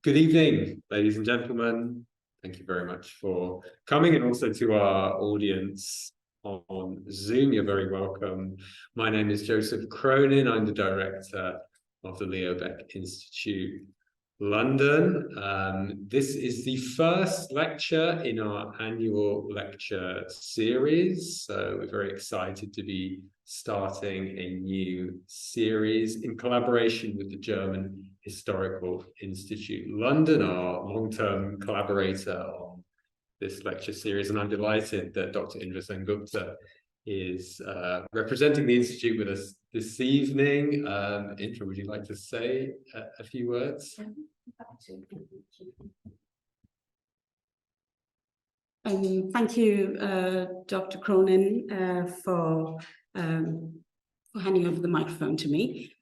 Good evening, ladies and gentlemen. Thank you very much for coming, and also to our audience on Zoom. You're very welcome. My name is Joseph Cronin. I'm the director of the Leo Baeck Institute, London. This is the first lecture in our annual lecture series. So we're very excited to be starting a new series in collaboration with the German Historical Institute London, our long-term collaborator on this lecture series. And I'm delighted that Dr. Indra Sengupta is representing the Institute with us this evening. Indra, would you like to say a few words? Thank you, Dr. Cronin, for handing over the microphone to me.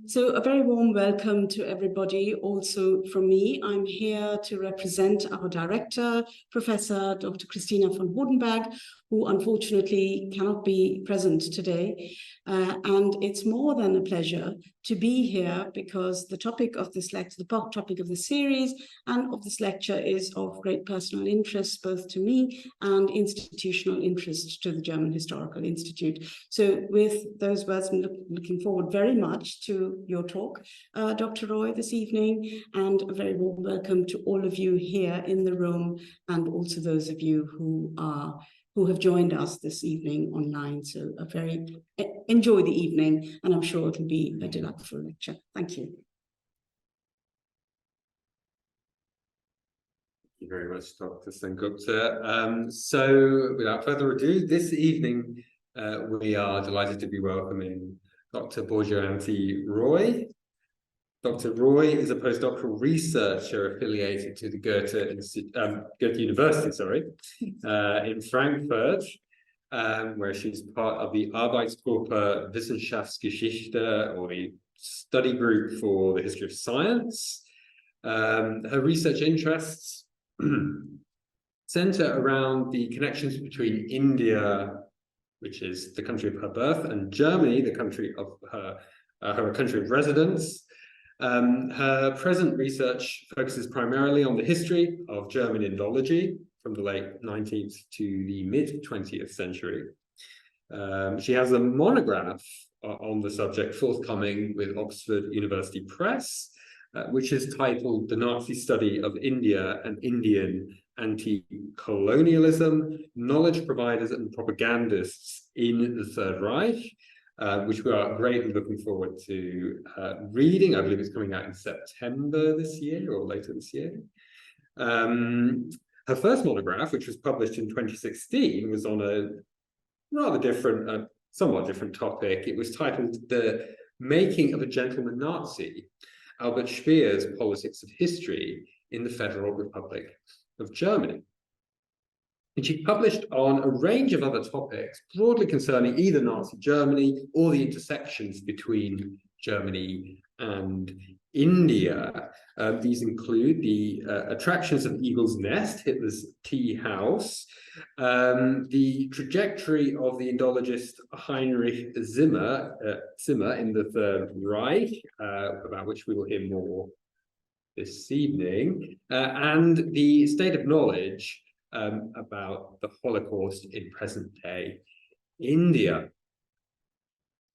So a very warm welcome to everybody. Also from me, I'm here to represent our director, Professor Dr. Christina von Hodenberg, who unfortunately cannot be present today. And it's more than a pleasure to be here because the topic of this lecture, the topic of the series and of this lecture is of great personal interest, both to me and institutional interest to the German Historical Institute. So with those words, I'm looking forward very much to your talk, Dr. Roy, this evening, and a very warm welcome to all of you here in the room, and also those of you who have joined us this evening online. So enjoy the evening, and I'm sure it'll be a delightful lecture. Thank you. Thank you very much, Dr. Sengupta. So without further ado, this evening we are delighted to be welcoming Dr. Baijayanti Roy. Dr. Roy is a postdoctoral researcher affiliated to the Goethe University, in Frankfurt, where she's part of the Arbeitsgruppe Wissenschaftsgeschichte, or the study group for the history of science. Her research interests center around the connections between India, which is the country of her birth, and Germany, the country of her country of residence. Her present research focuses primarily on the history of German Indology from the late 19th to the mid-20th century. She has a monograph on the subject forthcoming with Oxford University Press, which is titled The Nazi Study of India and Indian Anti-Colonialism, Knowledge Providers and Propagandists in the Third Reich, which we are greatly looking forward to reading. I believe it's coming out in September this year or later this year. Her first monograph, which was published in 2016, was on a rather different, somewhat different topic. It was titled The Making of a Gentleman Nazi, Albert Speer's Politics of History in the Federal Republic of Germany. And she published on a range of other topics, broadly concerning either Nazi Germany or the intersections between Germany and India. These include the attractions of Eagle's Nest, Hitler's tea house, the trajectory of the Indologist Heinrich Zimmer in the Third Reich, about which we will hear more this evening, and the state of knowledge about the Holocaust in present-day India.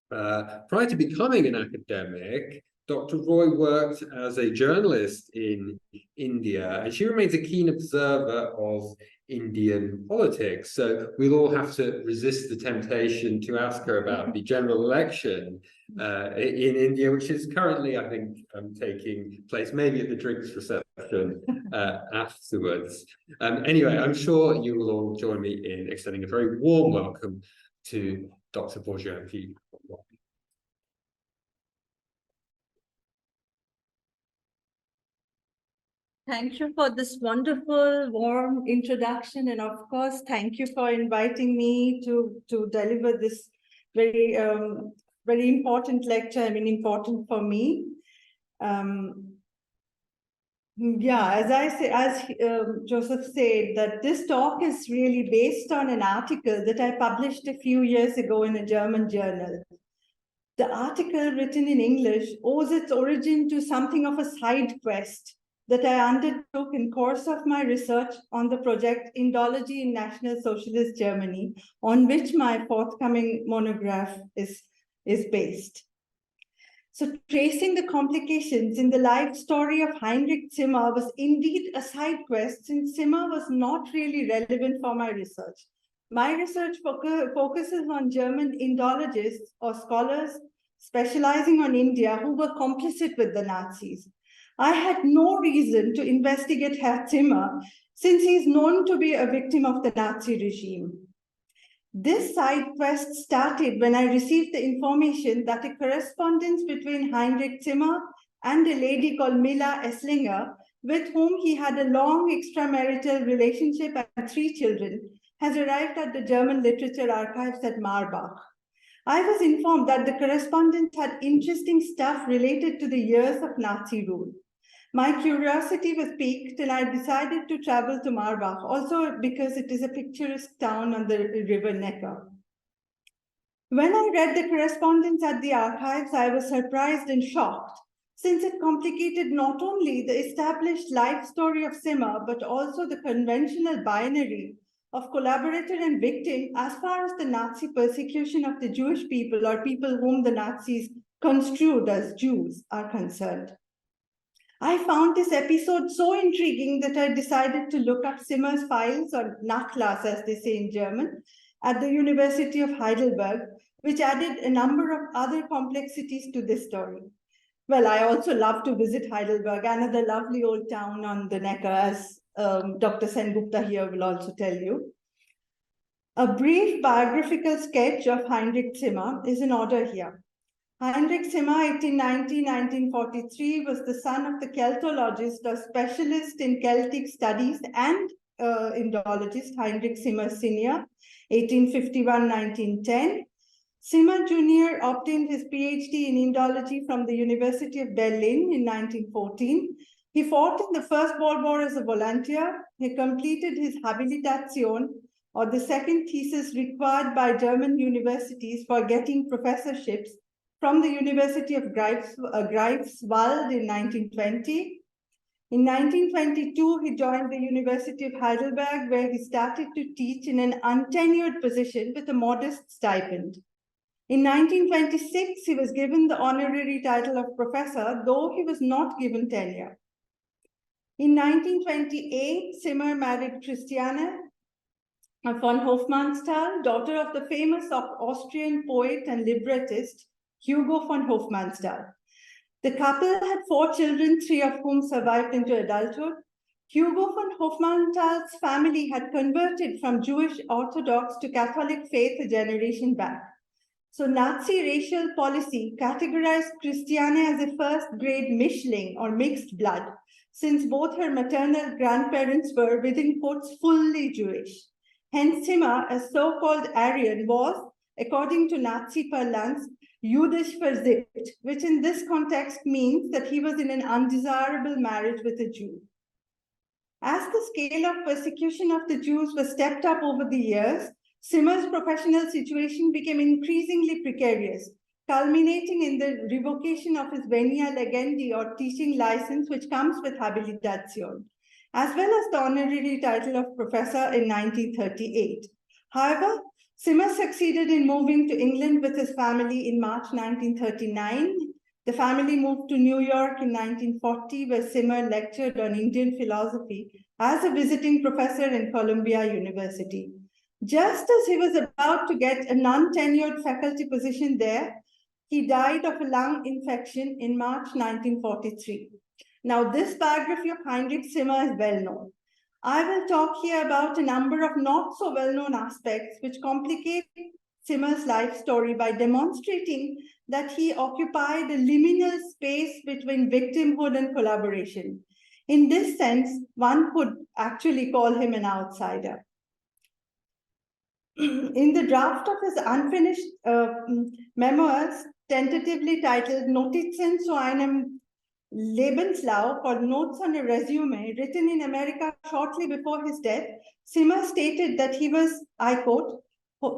Prior to becoming an academic, Dr. Roy worked as a journalist in India, and she remains a keen observer of Indian politics. So we'll all have to resist the temptation to ask her about the general election in India, which is currently, I think, taking place maybe at the drinks reception afterwards. Anyway, I'm sure you will all join me in extending a very warm welcome to Dr. Baijayanti Roy. Thank you for this wonderful, warm introduction. And of course, thank you for inviting me to deliver this very, very important lecture. I mean, important for me. Yeah, as Joseph said, that this talk is really based on an article that I published a few years ago in a German journal. The article, written in English, owes its origin to something of a side quest that I undertook in course of my research on the project Indology in National Socialist Germany, on which my forthcoming monograph is based. So tracing the complications in the life story of Heinrich Zimmer was indeed a side quest, since Zimmer was not really relevant for my research. My research focuses on German Indologists or scholars specializing on India who were complicit with the Nazis. I had no reason to investigate Herr Zimmer, since he is known to be a victim of the Nazi regime. This side quest started when I received the information that a correspondence between Heinrich Zimmer and a lady called Mila Esslinger, with whom he had a long extramarital relationship and 3 children, has arrived at the German Literature Archives at Marbach. I was informed that the correspondence had interesting stuff related to the years of Nazi rule. My curiosity was piqued and I decided to travel to Marbach, also because it is a picturesque town on the river Neckar. When I read the correspondence at the archives, I was surprised and shocked, since it complicated not only the established life story of Zimmer, but also the conventional binary of collaborator and victim as far as the Nazi persecution of the Jewish people or people whom the Nazis construed as Jews are concerned. I found this episode so intriguing that I decided to look up Zimmer's files, or Nachlass as they say in German, at the University of Heidelberg, which added a number of other complexities to this story. Well, I also love to visit Heidelberg, another lovely old town on the Neckar, as Dr. Sengupta here will also tell you. A brief biographical sketch of Heinrich Zimmer is in order here. Heinrich Zimmer, 1890-1943, was the son of the Keltologist or specialist in Celtic studies and Indologist Heinrich Zimmer Sr., 1851-1910. Zimmer Jr. obtained his PhD in Indology from the University of Berlin in 1914. He fought in the First World War as a volunteer. He completed his Habilitation, or the second thesis required by German universities for getting professorships, from the University of Greifswald in 1920. In 1922, he joined the University of Heidelberg, where he started to teach in an untenured position with a modest stipend. In 1926, he was given the honorary title of professor, though he was not given tenure. In 1928, Zimmer married Christiane von Hofmannsthal, daughter of the famous Austrian poet and librettist Hugo von Hofmannsthal. The couple had 4 children, 3 of whom survived into adulthood. Hugo von Hofmannsthal's family had converted from Jewish Orthodox to Catholic faith a generation back. So Nazi racial policy categorized Christiane as a first-grade Mischling or mixed blood, since both her maternal grandparents were, within quotes, fully Jewish. Hence, Zimmer, a so-called Aryan, was, according to Nazi parlance, Jüdisch versippt, which in this context means that he was in an undesirable marriage with a Jew. As the scale of persecution of the Jews was stepped up over the years, Zimmer's professional situation became increasingly precarious, culminating in the revocation of his venia legendi, or teaching license, which comes with Habilitation, as well as the honorary title of professor in 1938. However, Zimmer succeeded in moving to England with his family in March 1939. The family moved to New York in 1940, where Zimmer lectured on Indian philosophy as a visiting professor in Columbia University. Just as he was about to get a non-tenured faculty position there, he died of a lung infection in March 1943. Now, this biography of Heinrich Zimmer is well known. I will talk here about a number of not so well-known aspects which complicate Zimmer's life story by demonstrating that he occupied a liminal space between victimhood and collaboration. In this sense, one could actually call him an outsider. In the draft of his unfinished memoirs, tentatively titled Notizen zu einem Lebenslauf, or Notes on a Resume, written in America shortly before his death, Zimmer stated that he was, I quote,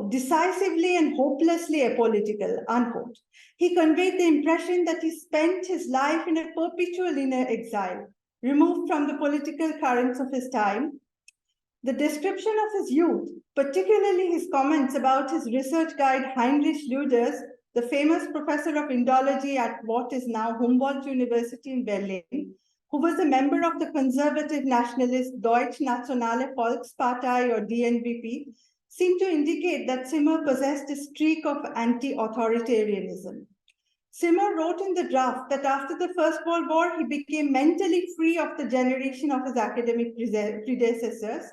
decisively and hopelessly apolitical, unquote. He conveyed the impression that he spent his life in a perpetual inner exile, removed from the political currents of his time. The description of his youth, particularly his comments about his research guide Heinrich, the famous professor of Indology at what is now Humboldt University in Berlin, who was a member of the conservative nationalist Deutsche Nationale Volkspartei or DNVP, seemed to indicate that Zimmer possessed a streak of anti-authoritarianism. Zimmer wrote in the draft that after the First World War, he became mentally free of the generation of his academic predecessors,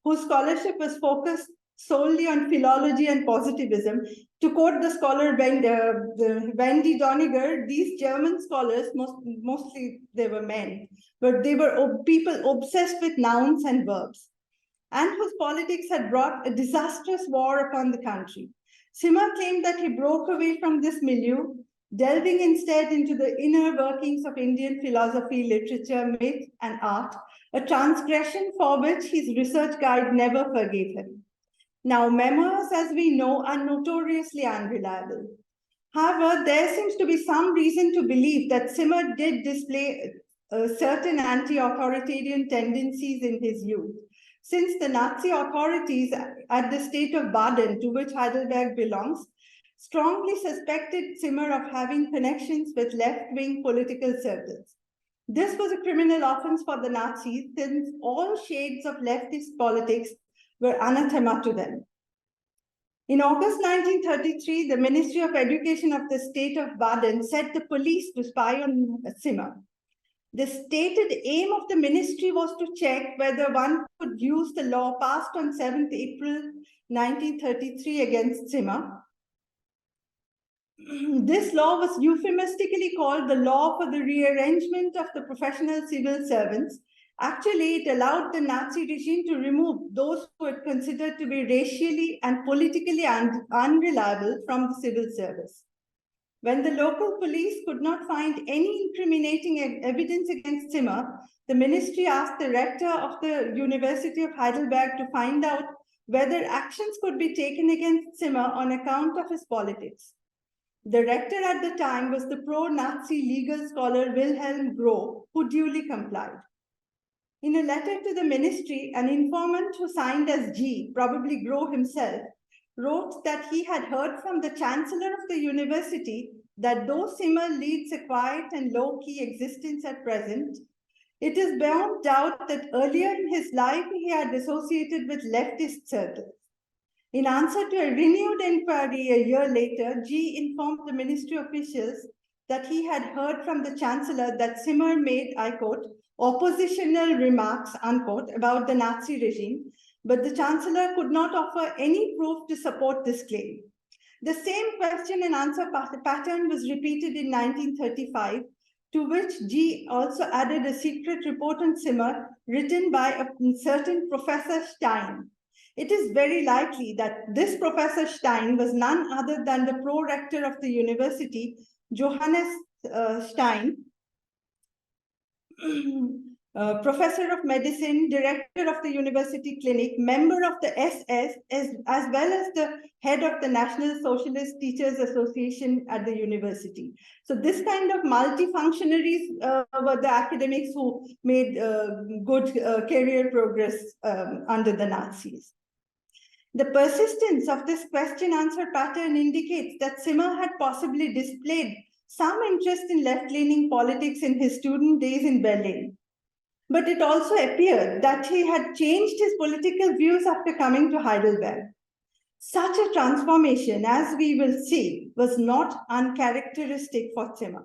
whose scholarship was focused solely on philology and positivism. To quote the scholar Wendy Doniger, these German scholars, mostly they were men, but they were people obsessed with nouns and verbs, and whose politics had brought a disastrous war upon the country. Zimmer claimed that he broke away from this milieu, delving instead into the inner workings of Indian philosophy, literature, myth, and art, a transgression for which his research guide never forgave him. Now, memoirs, as we know, are notoriously unreliable. However, there seems to be some reason to believe that Zimmer did display certain anti-authoritarian tendencies in his youth, since the Nazi authorities at the state of Baden, to which Heidelberg belongs, strongly suspected Zimmer of having connections with left-wing political circles. This was a criminal offense for the Nazis, since all shades of leftist politics were anathema to them. In August 1933, the Ministry of Education of the state of Baden sent the police to spy on Zimmer. The stated aim of the ministry was to check whether one could use the law passed on 7th April 1933 against Zimmer. This law was euphemistically called the Law for the Rearrangement of the Professional Civil Servants. Actually, it allowed the Nazi regime to remove those who it considered to be racially and politically unreliable from the civil service. When the local police could not find any incriminating evidence against Zimmer, the ministry asked the rector of the University of Heidelberg to find out whether actions could be taken against Zimmer on account of his politics. The rector at the time was the pro-Nazi legal scholar Wilhelm Groh, who duly complied. In a letter to the ministry, an informant who signed as G, probably Groh himself, wrote that he had heard from the chancellor of the university that though Zimmer leads a quiet and low-key existence at present, it is beyond doubt that earlier in his life he had associated with leftist circles. In answer to a renewed inquiry a year later, G informed the ministry officials that he had heard from the chancellor that Zimmer made, I quote, oppositional remarks, unquote, about the Nazi regime, but the chancellor could not offer any proof to support this claim. The same question and answer pattern was repeated in 1935, to which G also added a secret report on Zimmer written by a certain Professor Stein. It is very likely that this Professor Stein was none other than the pro-rector of the university, Johannes Stein, professor of medicine, director of the university clinic, member of the SS, as well as the head of the National Socialist Teachers Association at the university. So this kind of multi-functionaries were the academics who made good career progress under the Nazis. The persistence of this question-answer pattern indicates that Zimmer had possibly displayed some interest in left-leaning politics in his student days in Berlin. But it also appeared that he had changed his political views after coming to Heidelberg. Such a transformation, as we will see, was not uncharacteristic for Zimmer.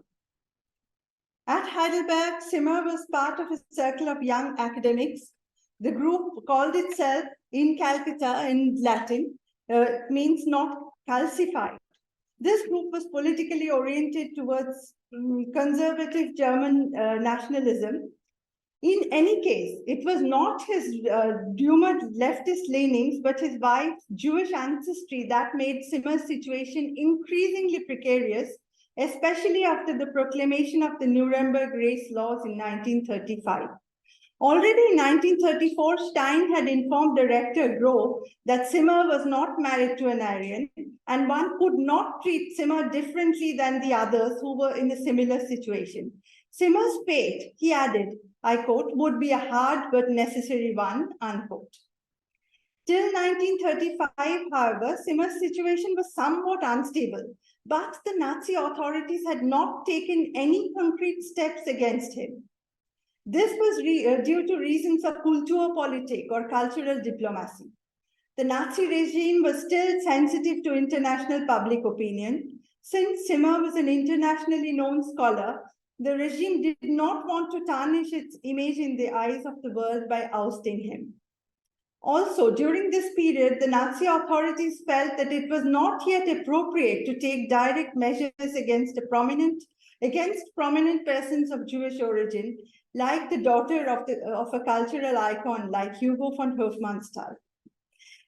At Heidelberg, Zimmer was part of a circle of young academics. The group called itself in Calcutta in Latin, means not calcified. This group was politically oriented towards conservative German nationalism. In any case, it was not his doomed leftist leanings, but his wife's Jewish ancestry that made Zimmer's situation increasingly precarious, especially after the proclamation of the Nuremberg race laws in 1935. Already in 1934, Stein had informed Director Groh that Zimmer was not married to an Aryan, and one could not treat Zimmer differently than the others who were in a similar situation. Zimmer's fate, he added, I quote, would be a hard but necessary one, unquote. Till 1935, however, Zimmer's situation was somewhat unstable, but the Nazi authorities had not taken any concrete steps against him. This was due to reasons of Kulturpolitik or cultural diplomacy. The Nazi regime was still sensitive to international public opinion. Since Zimmer was an internationally known scholar, the regime did not want to tarnish its image in the eyes of the world by ousting him. Also, during this period, the Nazi authorities felt that it was not yet appropriate to take direct measures against prominent persons of Jewish origin, like the daughter of a cultural icon like Hugo von Hofmannsthal.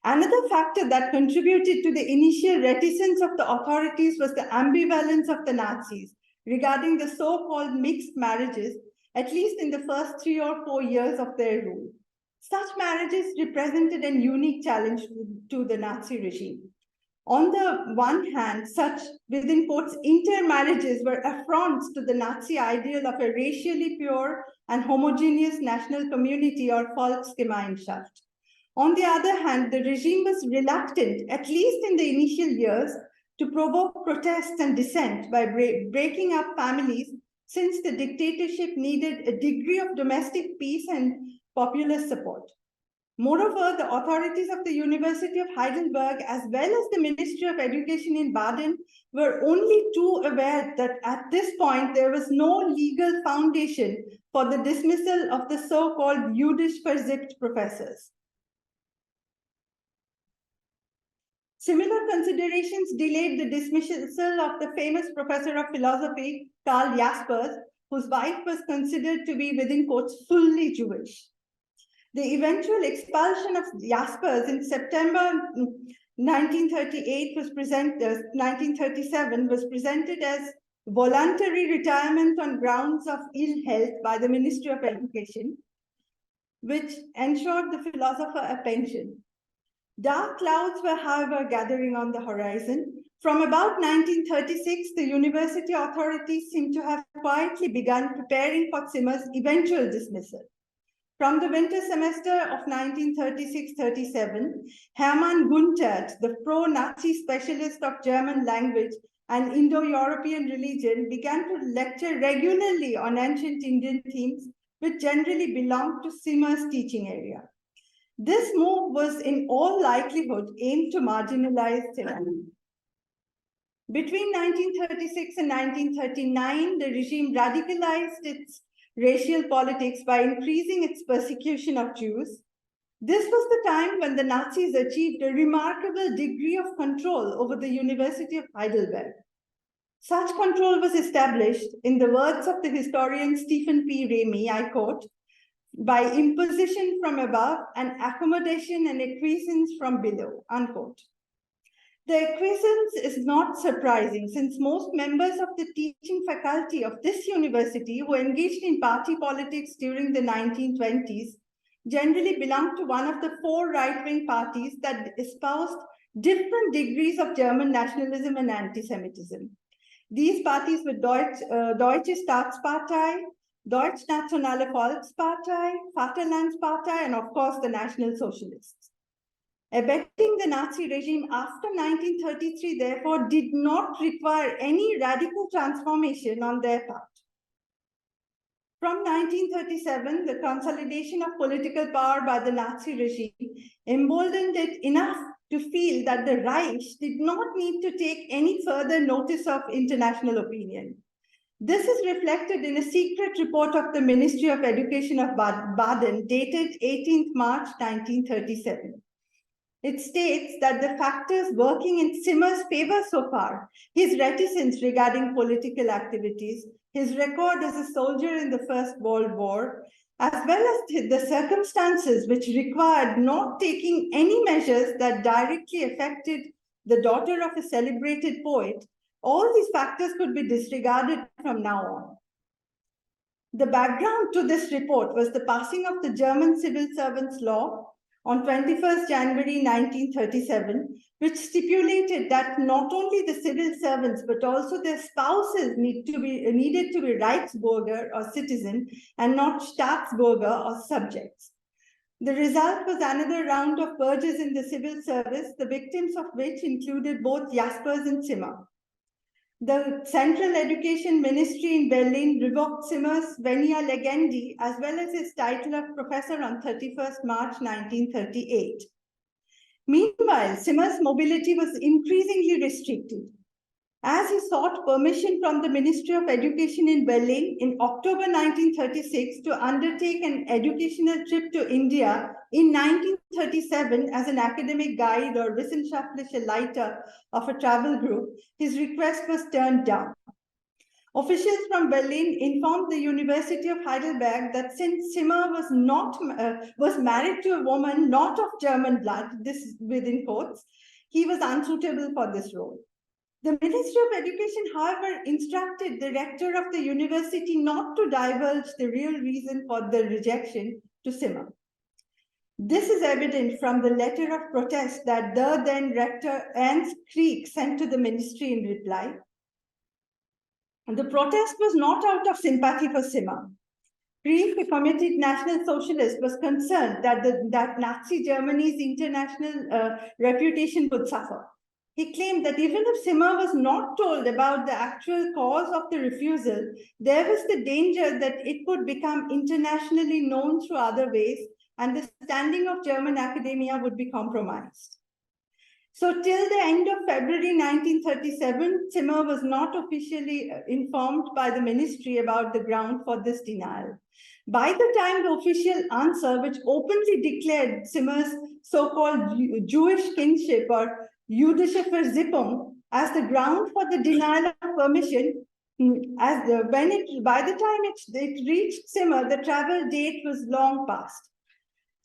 Another factor that contributed to the initial reticence of the authorities was the ambivalence of the Nazis regarding the so-called mixed marriages, at least in the first 3 or 4 years of their rule. Such marriages represented a unique challenge to the Nazi regime. On the one hand, such, within quotes, intermarriages were affronts to the Nazi ideal of a racially pure and homogeneous national community or Volksgemeinschaft. On the other hand, the regime was reluctant, at least in the initial years, to provoke protests and dissent by breaking up families, since the dictatorship needed a degree of domestic peace and popular support. Moreover, the authorities of the University of Heidelberg, as well as the Ministry of Education in Baden, were only too aware that at this point there was no legal foundation for the dismissal of the so-called Jüdisch versipped professors. Similar considerations delayed the dismissal of the famous professor of philosophy, Karl Jaspers, whose wife was considered to be, within quotes, fully Jewish. The eventual expulsion of Jaspers in September 1937 was presented as voluntary retirement on grounds of ill health by the Ministry of Education, which ensured the philosopher a pension. Dark clouds were, however, gathering on the horizon. From about 1936, the university authorities seem to have quietly begun preparing for Zimmer's eventual dismissal. From the winter semester of 1936-37, Hermann Guntert, the pro-Nazi specialist of German language and Indo-European religion, began to lecture regularly on ancient Indian themes, which generally belonged to Zimmer's teaching area. This move was in all likelihood aimed to marginalize Zimmer. Between 1936 and 1939, the regime radicalized its racial politics by increasing its persecution of Jews. This was the time when the Nazis achieved a remarkable degree of control over the University of Heidelberg. Such control was established, in the words of the historian Stephen P. Ramey, I quote, by imposition from above and accommodation and acquiescence from below, unquote. The acquiescence is not surprising, since most members of the teaching faculty of this university who engaged in party politics during the 1920s generally belonged to one of the 4 right-wing parties that espoused different degrees of German nationalism and anti-Semitism. These parties were Deutsche Staatspartei, Deutschnationale Volkspartei, Vaterlandspartei, and of course the National Socialists. Abetting the Nazi regime after 1933, therefore, did not require any radical transformation on their part. From 1937, the consolidation of political power by the Nazi regime emboldened it enough to feel that the Reich did not need to take any further notice of international opinion. This is reflected in a secret report of the Ministry of Education of Baden, dated 18th March 1937. It states that the factors working in Zimmer's favor so far, his reticence regarding political activities, his record as a soldier in the First World War, as well as the circumstances which required not taking any measures that directly affected the daughter of a celebrated poet, all these factors could be disregarded from now on. The background to this report was the passing of the German Civil Servants Law on 21st January 1937, which stipulated that not only the civil servants but also their spouses needed to be Reichsbürger or citizen and not Staatsbürger or subjects. The result was another round of purges in the civil service, the victims of which included both Jaspers and Zimmer. The Central Education Ministry in Berlin revoked Zimmer's Venia Legendi as well as his title of professor on 31st March 1938. Meanwhile, Zimmer's mobility was increasingly restricted. As he sought permission from the Ministry of Education in Berlin in October 1936 to undertake an educational trip to India in 1937 as an academic guide or wissenschaftliche Leiter of a travel group, his request was turned down. Officials from Berlin informed the University of Heidelberg that since Zimmer was married to a woman not of German blood, this is within quotes, he was unsuitable for this role. The Ministry of Education, however, instructed the rector of the university not to divulge the real reason for the rejection to Zimmer. This is evident from the letter of protest that the then rector Ernst Krieg sent to the ministry in reply. And the protest was not out of sympathy for Zimmer. Krieg, a committed National Socialist, was concerned that Nazi Germany's international reputation would suffer. He claimed that even if Zimmer was not told about the actual cause of the refusal, there was the danger that it would become internationally known through other ways and the standing of German academia would be compromised. So till the end of February 1937, Zimmer was not officially informed by the ministry about the ground for this denial. By the time the official answer, which openly declared Zimmer's so-called Jewish kinship or jüdische Versippung as the ground for the denial of permission, by the time it reached Zimmer, the travel date was long past.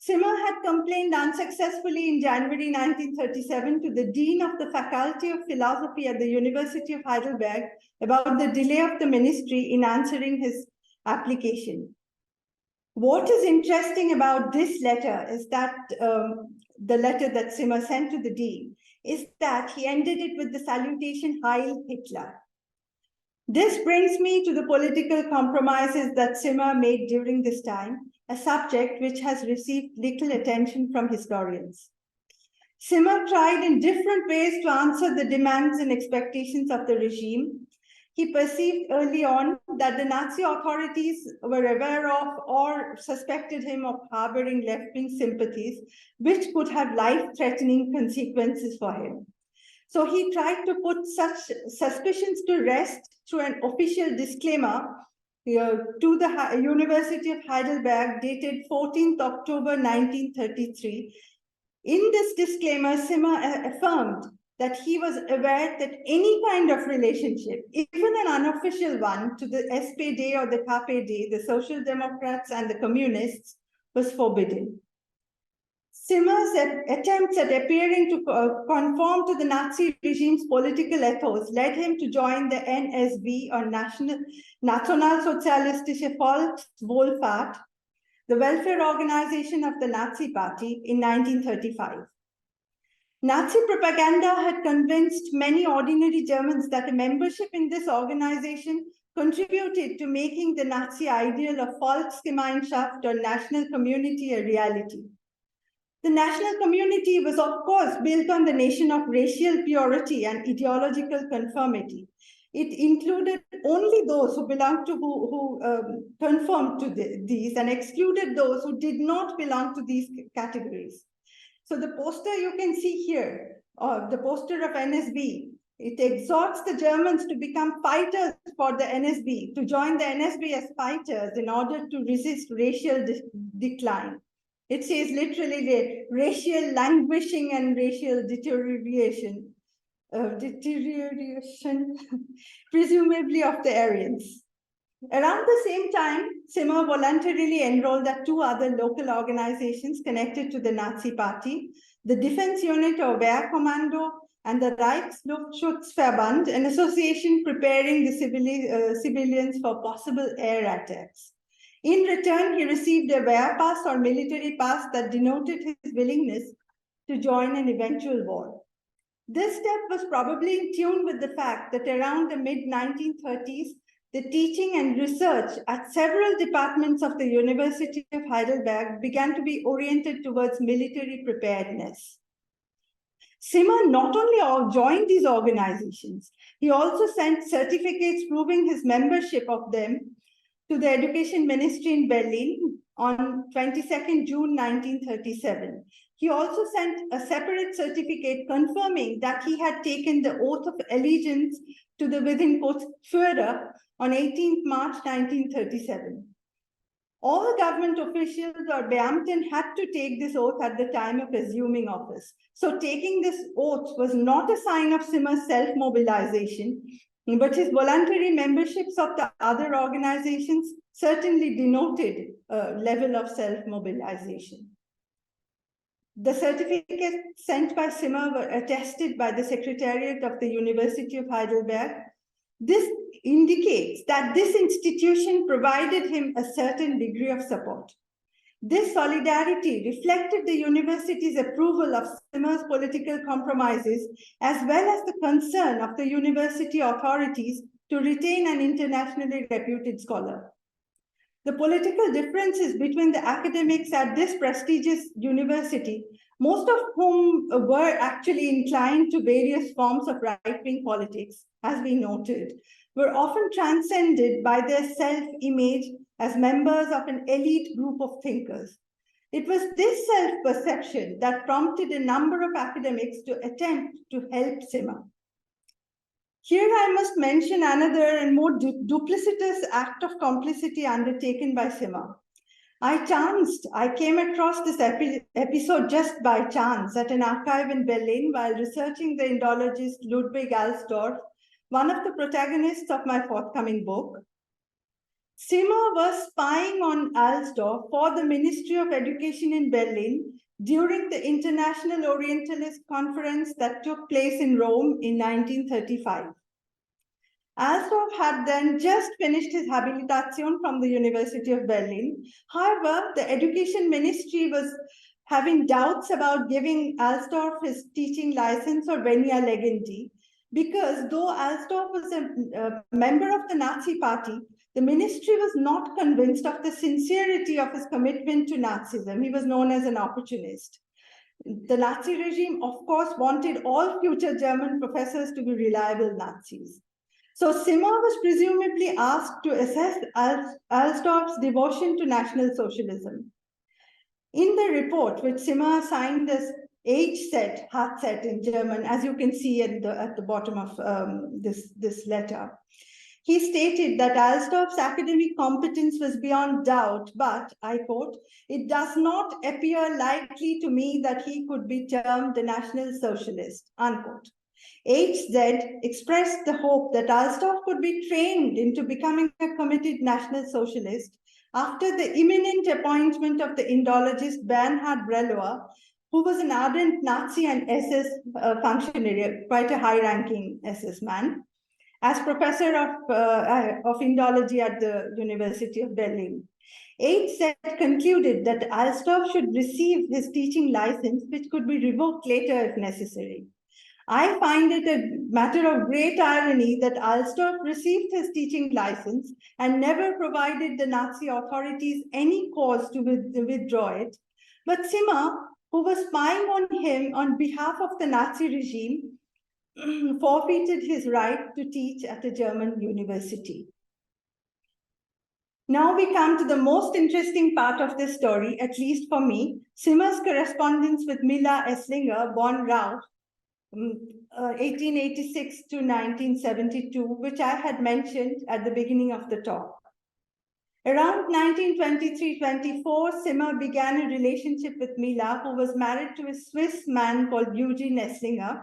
Zimmer had complained unsuccessfully in January 1937 to the Dean of the Faculty of Philosophy at the University of Heidelberg about the delay of the ministry in answering his application. What is interesting about this letter is that the letter that Zimmer sent to the Dean is that he ended it with the salutation Heil Hitler. This brings me to the political compromises that Zimmer made during this time, a subject which has received little attention from historians. Zimmer tried in different ways to answer the demands and expectations of the regime. He perceived early on that the Nazi authorities were aware of or suspected him of harboring left-wing sympathies, which could have life-threatening consequences for him. So he tried to put such suspicions to rest through an official disclaimer to the University of Heidelberg dated 14th October 1933. In this disclaimer, Zimmer affirmed that he was aware that any kind of relationship, even an unofficial one, to the SPD or the KPD, the Social Democrats and the Communists, was forbidden. Zimmer's attempts at appearing to conform to the Nazi regime's political ethos led him to join the NSB, or Nationalsozialistische Volkswohlfahrt, the welfare organization of the Nazi Party, in 1935. Nazi propaganda had convinced many ordinary Germans that a membership in this organization contributed to making the Nazi ideal of Volksgemeinschaft or national community a reality. The national community was, of course, built on the nation of racial purity and ideological conformity. It included only those who belonged to who conformed to these and excluded those who did not belong to these categories. So the poster you can see here, the poster of NSB, it exhorts the Germans to become fighters for the NSB, to join the NSB as fighters in order to resist racial decline. It says literally the racial languishing and racial deterioration, presumably of the Aryans. Around the same time, Zimmer voluntarily enrolled at two other local organizations connected to the Nazi Party, the Defense Unit or Wehrkommando and the Reichsluftschutzverband, an association preparing the civilians for possible air attacks. In return, he received a wear pass or military pass that denoted his willingness to join an eventual war. This step was probably in tune with the fact that around the mid-1930s, the teaching and research at several departments of the University of Heidelberg began to be oriented towards military preparedness. Zimmer not only joined these organizations, he also sent certificates proving his membership of them to the Education Ministry in Berlin on 22nd June 1937. He also sent a separate certificate confirming that he had taken the oath of allegiance to the within quotes Führer on 18th March 1937. All government officials or Beamten had to take this oath at the time of assuming office. So taking this oath was not a sign of Zimmer's self-mobilization, but his voluntary memberships of the other organizations certainly denoted a level of self-mobilization. The certificates sent by Zimmer were attested by the Secretariat of the University of Heidelberg. This indicates that this institution provided him a certain degree of support. This solidarity reflected the university's approval of Zimmer's political compromises, as well as the concern of the university authorities to retain an internationally reputed scholar. The political differences between the academics at this prestigious university, most of whom were actually inclined to various forms of right-wing politics, as we noted, were often transcended by their self-image as members of an elite group of thinkers. It was this self-perception that prompted a number of academics to attempt to help Zimmer. Here I must mention another and more duplicitous act of complicity undertaken by Zimmer. I came across this episode just by chance at an archive in Berlin while researching the Indologist Ludwig Alsdorf, one of the protagonists of my forthcoming book. Zimmer was spying on Alsdorf for the Ministry of Education in Berlin during the International Orientalist Conference that took place in Rome in 1935. Alsdorf had then just finished his habilitation from the University of Berlin. However, the Education Ministry was having doubts about giving Alsdorf his teaching license or venia legendi, because though Alsdorf was a member of the Nazi Party, the ministry was not convinced of the sincerity of his commitment to Nazism. He was known as an opportunist. The Nazi regime, of course, wanted all future German professors to be reliable Nazis. So Zimmer was presumably asked to assess Alsdorf's devotion to National Socialism. In the report, which Zimmer signed as HZ, HZ in German, as you can see at the bottom of this letter, he stated that Alsdorf's academic competence was beyond doubt, but, I quote, "It does not appear likely to me that he could be termed a National Socialist," unquote. HZ expressed the hope that Alsdorf could be trained into becoming a committed National Socialist after the imminent appointment of the Indologist Bernhard Brelow, who was an ardent Nazi and SS functionary, quite a high-ranking SS man, as professor of Indology at the University of Berlin. HZ concluded that Alsdorf should receive his teaching license, which could be revoked later if necessary. I find it a matter of great irony that Alsdorf received his teaching license and never provided the Nazi authorities any cause to withdraw it. But Zimmer, who was spying on him on behalf of the Nazi regime, forfeited his right to teach at a German university. Now we come to the most interesting part of this story, at least for me, Zimmer's correspondence with Mila Esslinger, born Rauch, 1886 to 1972, which I had mentioned at the beginning of the talk. Around 1923-24, Zimmer began a relationship with Mila, who was married to a Swiss man called Eugene Esslinger.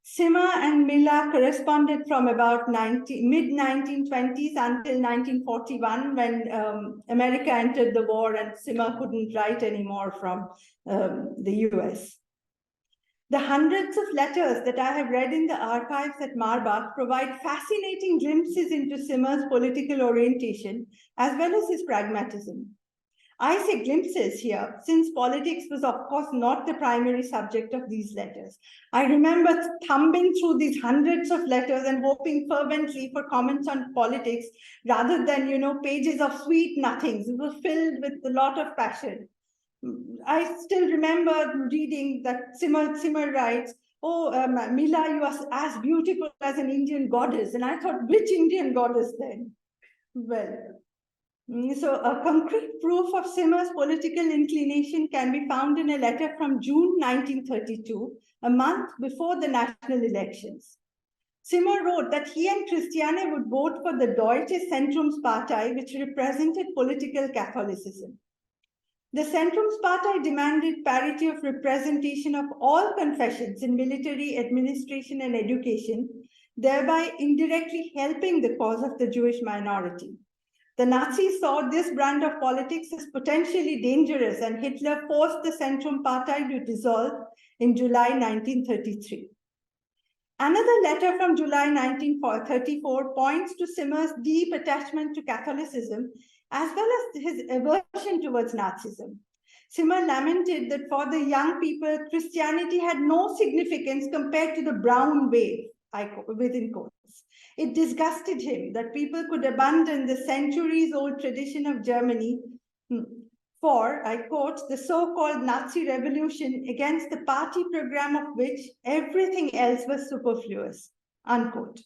Zimmer and Mila corresponded from about mid-1920s until 1941, when America entered the war and Zimmer couldn't write anymore from the US. The hundreds of letters that I have read in the archives at Marbach provide fascinating glimpses into Zimmer's political orientation as well as his pragmatism. I say glimpses here, since politics was of course not the primary subject of these letters. I remember thumbing through these hundreds of letters and hoping fervently for comments on politics rather than, pages of sweet nothings. It was filled with a lot of passion. I still remember reading that Zimmer writes, Mila, you are as beautiful as an Indian goddess. And I thought, which Indian goddess then? Well, so a concrete proof of Zimmer's political inclination can be found in a letter from June 1932, a month before the national elections. Zimmer wrote that he and Christiane would vote for the Deutsche Zentrumspartei, which represented political Catholicism. The Zentrumspartei demanded parity of representation of all confessions in military, administration, and education, thereby indirectly helping the cause of the Jewish minority. The Nazis saw this brand of politics as potentially dangerous, and Hitler forced the Zentrumspartei to dissolve in July 1933. Another letter from July 1934 points to Zimmer's deep attachment to Catholicism as well as his aversion towards Nazism. Zimmer lamented that for the young people, Christianity had no significance compared to the brown wave, within quotes. It disgusted him that people could abandon the centuries-old tradition of Germany for, I quote, the so-called Nazi revolution against the party program of which everything else was superfluous, unquote.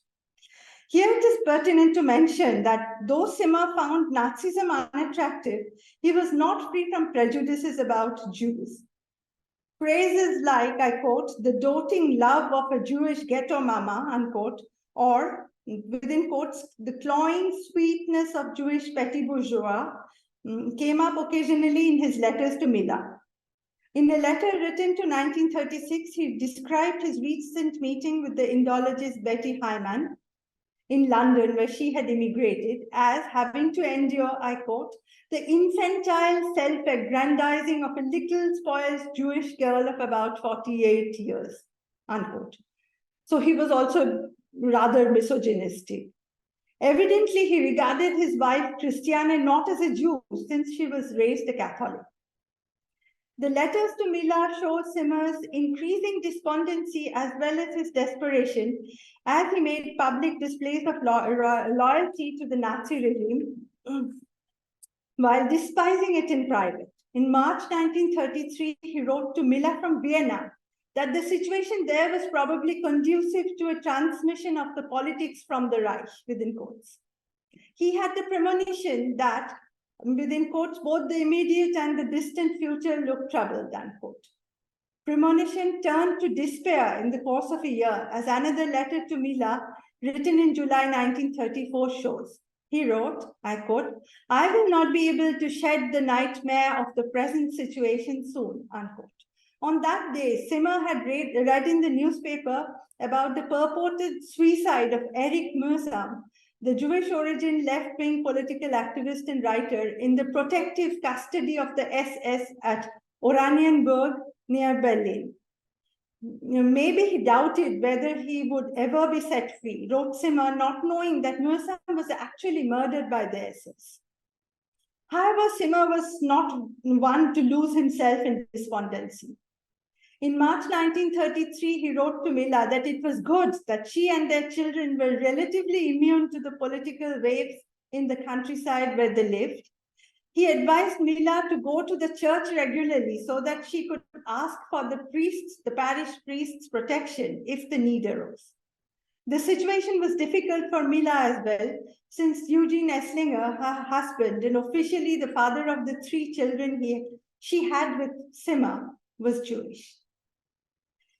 Here it is pertinent to mention that though Zimmer found Nazism unattractive, he was not free from prejudices about Jews. Phrases like, I quote, the doting love of a Jewish ghetto mama, unquote, or, within quotes, the cloying sweetness of Jewish petit bourgeois came up occasionally in his letters to Mila. In a letter written to 1936, he described his recent meeting with the Indologist Betty Hyman in London, where she had immigrated, as having to endure, I quote, the infantile self-aggrandizing of a little spoiled Jewish girl of about 48 years, unquote. So he was also rather misogynistic. Evidently, he regarded his wife Christiane not as a Jew, since she was raised a Catholic. The letters to Mila show Zimmer's increasing despondency as well as his desperation as he made public displays of loyalty to the Nazi regime while despising it in private. In March 1933, he wrote to Mila from Vienna that the situation there was probably conducive to a transmission of the politics from the Reich, within quotes. He had the premonition that, within quotes, both the immediate and the distant future looked troubled, unquote. Premonition turned to despair in the course of a year, as another letter to Mila, written in July 1934, shows. He wrote, I quote, I will not be able to shed the nightmare of the present situation soon, unquote. On that day, Zimmer had read in the newspaper about the purported suicide of Erich Mühsam, the Jewish origin left-wing political activist and writer, in the protective custody of the SS at Oranienburg near Berlin. Maybe he doubted whether he would ever be set free, wrote Zimmer, not knowing that Mühsam was actually murdered by the SS. However, Zimmer was not one to lose himself in despondency. In March 1933, he wrote to Mila that it was good that she and their children were relatively immune to the political waves in the countryside where they lived. He advised Mila to go to the church regularly so that she could ask for the parish priest's protection if the need arose. The situation was difficult for Mila as well, since Eugene Esslinger, her husband, and officially the father of the 3 children she had with Zimmer, was Jewish.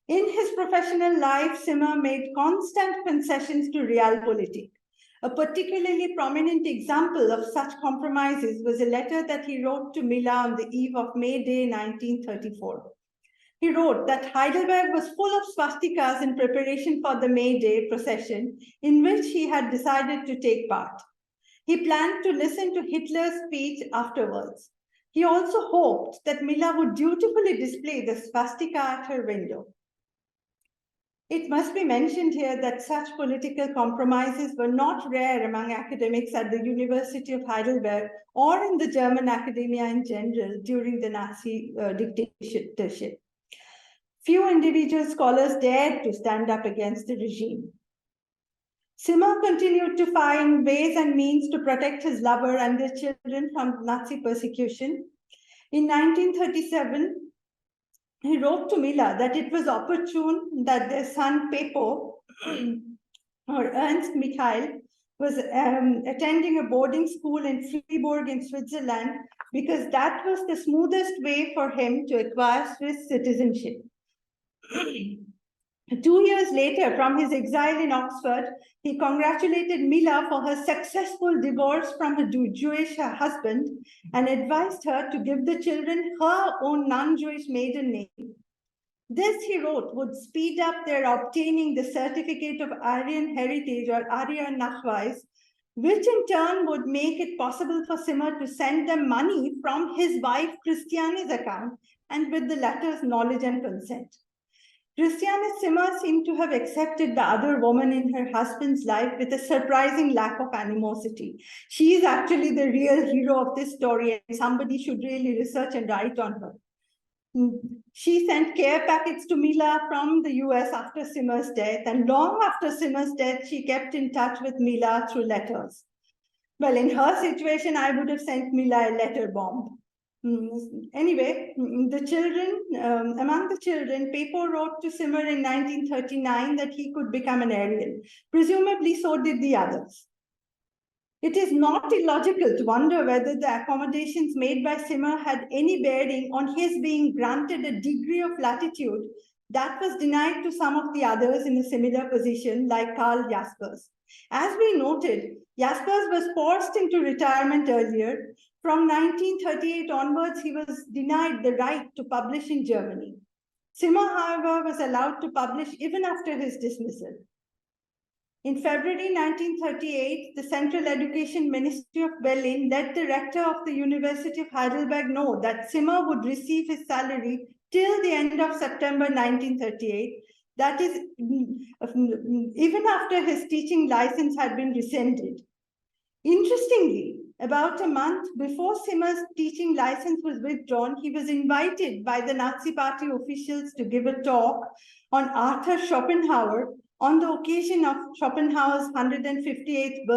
In his professional life, Zimmer made constant concessions to realpolitik. A particularly prominent example of such compromises was a letter that he wrote to Mila on the eve of May Day 1934. He wrote that Heidelberg was full of swastikas in preparation for the May Day procession, in which he had decided to take part. He planned to listen to Hitler's speech afterwards. He also hoped that Mila would dutifully display the swastika at her window. It must be mentioned here that such political compromises were not rare among academics at the University of Heidelberg or in the German academia in general during the Nazi dictatorship. Few individual scholars dared to stand up against the regime. Zimmer continued to find ways and means to protect his lover and their children from Nazi persecution. In 1937, he wrote to Miller that it was opportune that their son Pepo, or Ernst Michael, was attending a boarding school in Freiburg in Switzerland because that was the smoothest way for him to acquire Swiss citizenship. 2 years later, from his exile in Oxford, he congratulated Miller for her successful divorce from her Jewish husband and advised her to give the children her own non-Jewish maiden name. This, he wrote, would speed up their obtaining the certificate of Aryan heritage or Arya Nachweis, which in turn would make it possible for Zimmer to send them money from his wife Christiane's account and with the latter's knowledge and consent. Christiane Zimmer seemed to have accepted the other woman in her husband's life with a surprising lack of animosity. She is actually the real hero of this story, and somebody should really research and write on her. She sent care packets to Mila from the US after Zimmer's death, and long after Zimmer's death, she kept in touch with Mila through letters. Well, in her situation, I would have sent Mila a letter bomb. Anyway, among the children, Pepo wrote to Zimmer in 1939 that he could become an Aryan. Presumably, so did the others. It is not illogical to wonder whether the accommodations made by Zimmer had any bearing on his being granted a degree of latitude that was denied to some of the others in a similar position, like Karl Jaspers. As we noted, Jaspers was forced into retirement earlier. From 1938 onwards, he was denied the right to publish in Germany. Zimmer, however, was allowed to publish even after his dismissal. In February 1938, the Central Education Ministry of Berlin let the rector of the University of Heidelberg know that Zimmer would receive his salary till the end of September 1938. That is, even after his teaching license had been rescinded. Interestingly, about a month before Zimmer's teaching license was withdrawn, he was invited by the Nazi Party officials to give a talk on Arthur Schopenhauer on the occasion of Schopenhauer's 150th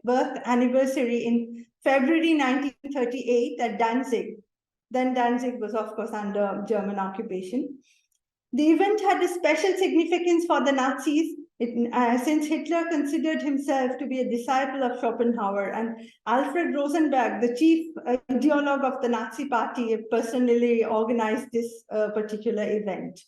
birth anniversary in February 1938 at Danzig. Then Danzig was, of course, under German occupation. The event had a special significance for the Nazis since Hitler considered himself to be a disciple of Schopenhauer, and Alfred Rosenberg, the chief ideologue of the Nazi Party, personally organized this particular event.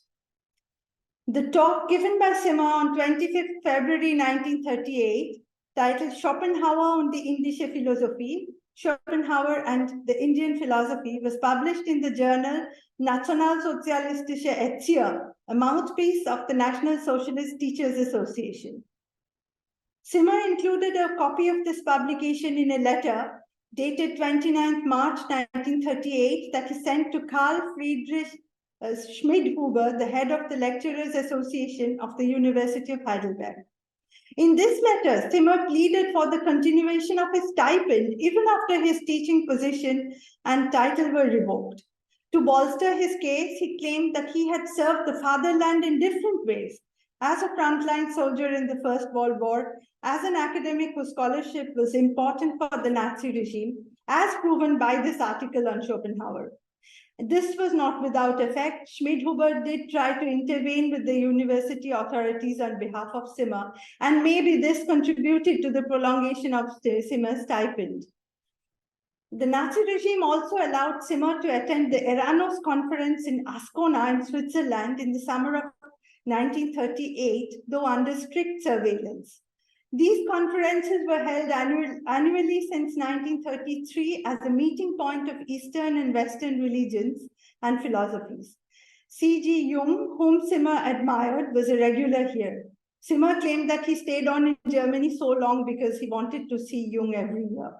The talk given by Zimmer on 25th February 1938, titled Schopenhauer und die indische Philosophie, Schopenhauer and the Indian Philosophy, was published in the journal Nationalsozialistische Erzieher, a mouthpiece of the National Socialist Teachers Association. Zimmer included a copy of this publication in a letter dated 29th March 1938 that he sent to Karl Friedrich Schmidhuber, the head of the Lecturers Association of the University of Heidelberg. In this letter, Zimmer pleaded for the continuation of his stipend even after his teaching position and title were revoked. To bolster his case, he claimed that he had served the fatherland in different ways, as a frontline soldier in the First World War, as an academic whose scholarship was important for the Nazi regime, as proven by this article on Schopenhauer. This was not without effect. Schmidhuber did try to intervene with the university authorities on behalf of Zimmer, and maybe this contributed to the prolongation of Zimmer's stipend. The Nazi regime also allowed Zimmer to attend the Eranos conference in Ascona in Switzerland in the summer of 1938, though under strict surveillance. These conferences were held annually since 1933 as a meeting point of Eastern and Western religions and philosophies. C.G. Jung, whom Zimmer admired, was a regular here. Zimmer claimed that he stayed on in Germany so long because he wanted to see Jung every year.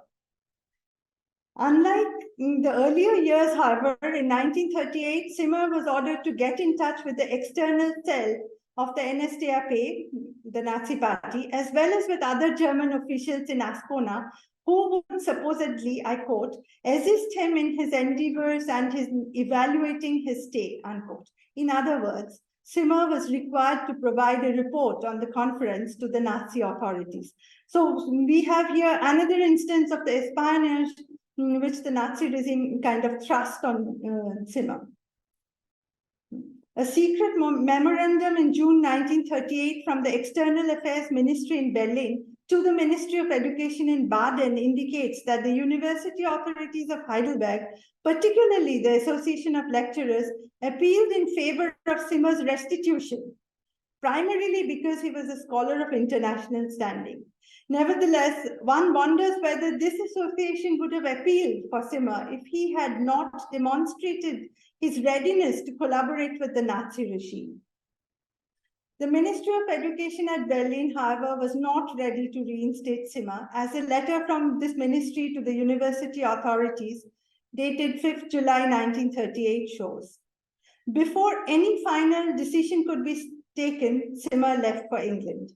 Unlike in the earlier years, however, in 1938, Zimmer was ordered to get in touch with the external cell of the NSDAP, the Nazi party, as well as with other German officials in Ascona, who would supposedly, I quote, assist him in his endeavors and his evaluating his stay, unquote. In other words, Zimmer was required to provide a report on the conference to the Nazi authorities. So we have here another instance of the espionage in which the Nazi regime kind of thrust on Zimmer. A secret memorandum in June 1938 from the External Affairs Ministry in Berlin to the Ministry of Education in Baden indicates that the university authorities of Heidelberg, particularly the Association of Lecturers, appealed in favor of Zimmer's restitution, primarily because he was a scholar of international standing. Nevertheless, one wonders whether this association would have appealed for Zimmer if he had not demonstrated his readiness to collaborate with the Nazi regime. The Ministry of Education at Berlin, however, was not ready to reinstate Zimmer, as a letter from this ministry to the university authorities dated 5th July 1938 shows. Before any final decision could be taken, Zimmer left for England.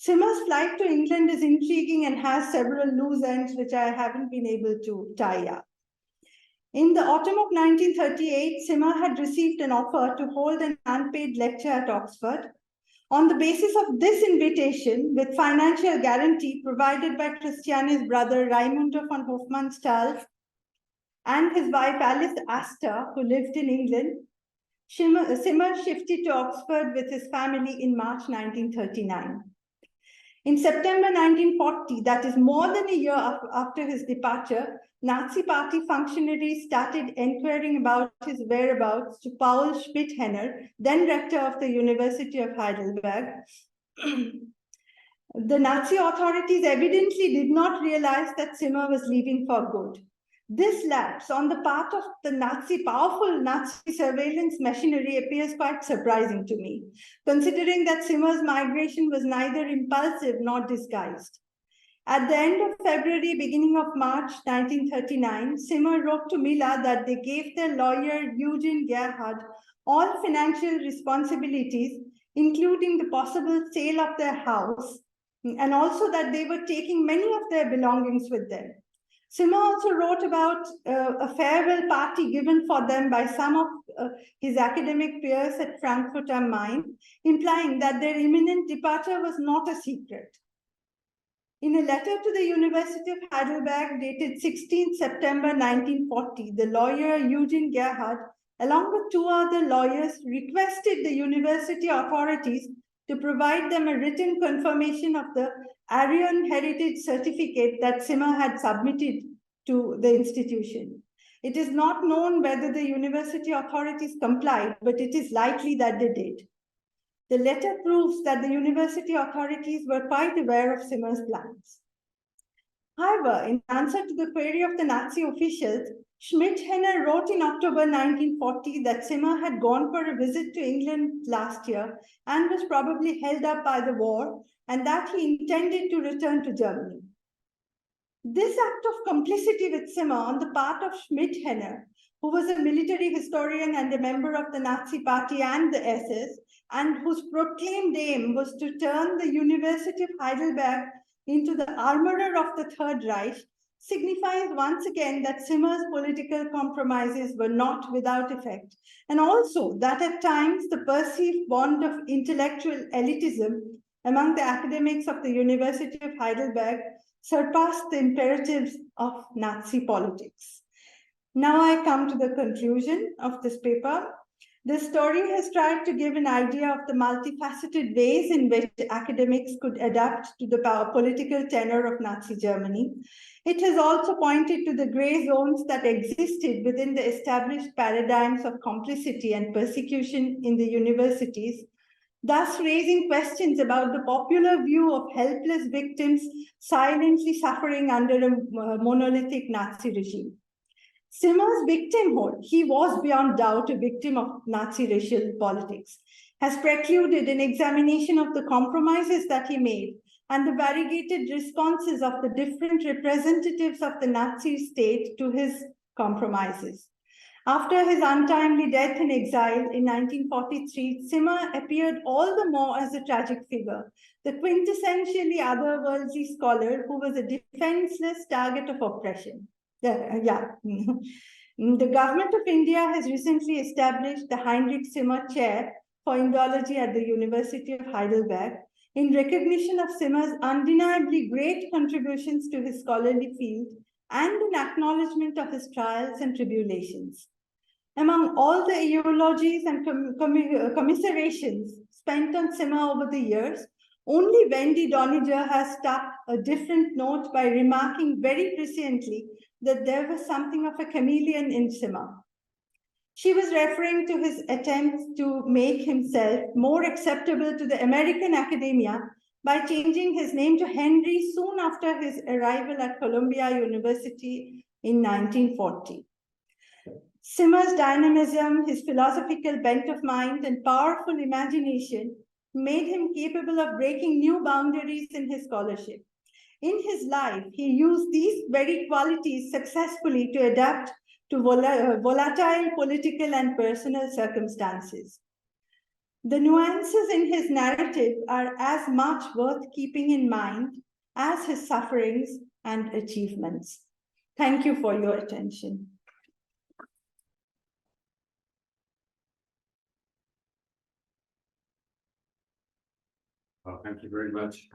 Zimmer's flight to England is intriguing and has several loose ends which I haven't been able to tie up. In the autumn of 1938, Zimmer had received an offer to hold an unpaid lecture at Oxford. On the basis of this invitation, with financial guarantee provided by Christiane's brother Raimundo von Hofmannsthal and his wife Alice Astor, who lived in England, Zimmer shifted to Oxford with his family in March 1939. In September 1940, that is more than a year after his departure, Nazi party functionaries started inquiring about his whereabouts to Paul Schmidt-Henner, then rector of the University of Heidelberg. The Nazi authorities evidently did not realize that Zimmer was leaving for good. This lapse on the part of the powerful Nazi surveillance machinery appears quite surprising to me, considering that Zimmer's migration was neither impulsive nor disguised. At the end of February, beginning of March 1939, Zimmer wrote to Mila that they gave their lawyer Eugene Gerhard all financial responsibilities, including the possible sale of their house, and also that they were taking many of their belongings with them. Zimmer also wrote about a farewell party given for them by some of his academic peers at Frankfurt am Main, implying that their imminent departure was not a secret. In a letter to the University of Heidelberg dated 16 September 1940, the lawyer Eugene Gerhard, along with two other lawyers, requested the university authorities to provide them a written confirmation of the Aryan Heritage Certificate that Zimmer had submitted to the institution. It is not known whether the university authorities complied, but it is likely that they did. The letter proves that the university authorities were quite aware of Zimmer's plans. However, in answer to the query of the Nazi officials, Schmidt-Henner wrote in October 1940 that Zimmer had gone for a visit to England last year and was probably held up by the war, and that he intended to return to Germany. This act of complicity with Zimmer on the part of Schmidt-Henner, who was a military historian and a member of the Nazi Party and the SS, and whose proclaimed aim was to turn the University of Heidelberg into the armorer of the Third Reich, signifies once again that Zimmer's political compromises were not without effect, and also that at times the perceived bond of intellectual elitism among the academics of the University of Heidelberg surpassed the imperatives of Nazi politics. Now I come to the conclusion of this paper. This story has tried to give an idea of the multifaceted ways in which academics could adapt to the political tenor of Nazi Germany. It has also pointed to the gray zones that existed within the established paradigms of complicity and persecution in the universities, thus raising questions about the popular view of helpless victims silently suffering under a monolithic Nazi regime. Zimmer's victimhood, he was beyond doubt a victim of Nazi racial politics, has precluded an examination of the compromises that he made and the variegated responses of the different representatives of the Nazi state to his compromises. After his untimely death in exile in 1943, Zimmer appeared all the more as a tragic figure, the quintessentially otherworldly scholar who was a defenseless target of oppression. The government of India has recently established the Heinrich Zimmer Chair for Indology at the University of Heidelberg in recognition of Zimmer's undeniably great contributions to his scholarly field and in acknowledgement of his trials and tribulations. Among all the eulogies and commiserations spent on Zimmer over the years, only Wendy Doniger has struck a different note by remarking very presciently that there was something of a chameleon in Zimmer. She was referring to his attempts to make himself more acceptable to the American academia by changing his name to Henry soon after his arrival at Columbia University in 1940. Zimmer's dynamism, his philosophical bent of mind, and powerful imagination made him capable of breaking new boundaries in his scholarship. In his life, he used these very qualities successfully to adapt to volatile political and personal circumstances. The nuances in his narrative are as much worth keeping in mind as his sufferings and achievements. Thank you for your attention. Well, thank you very much,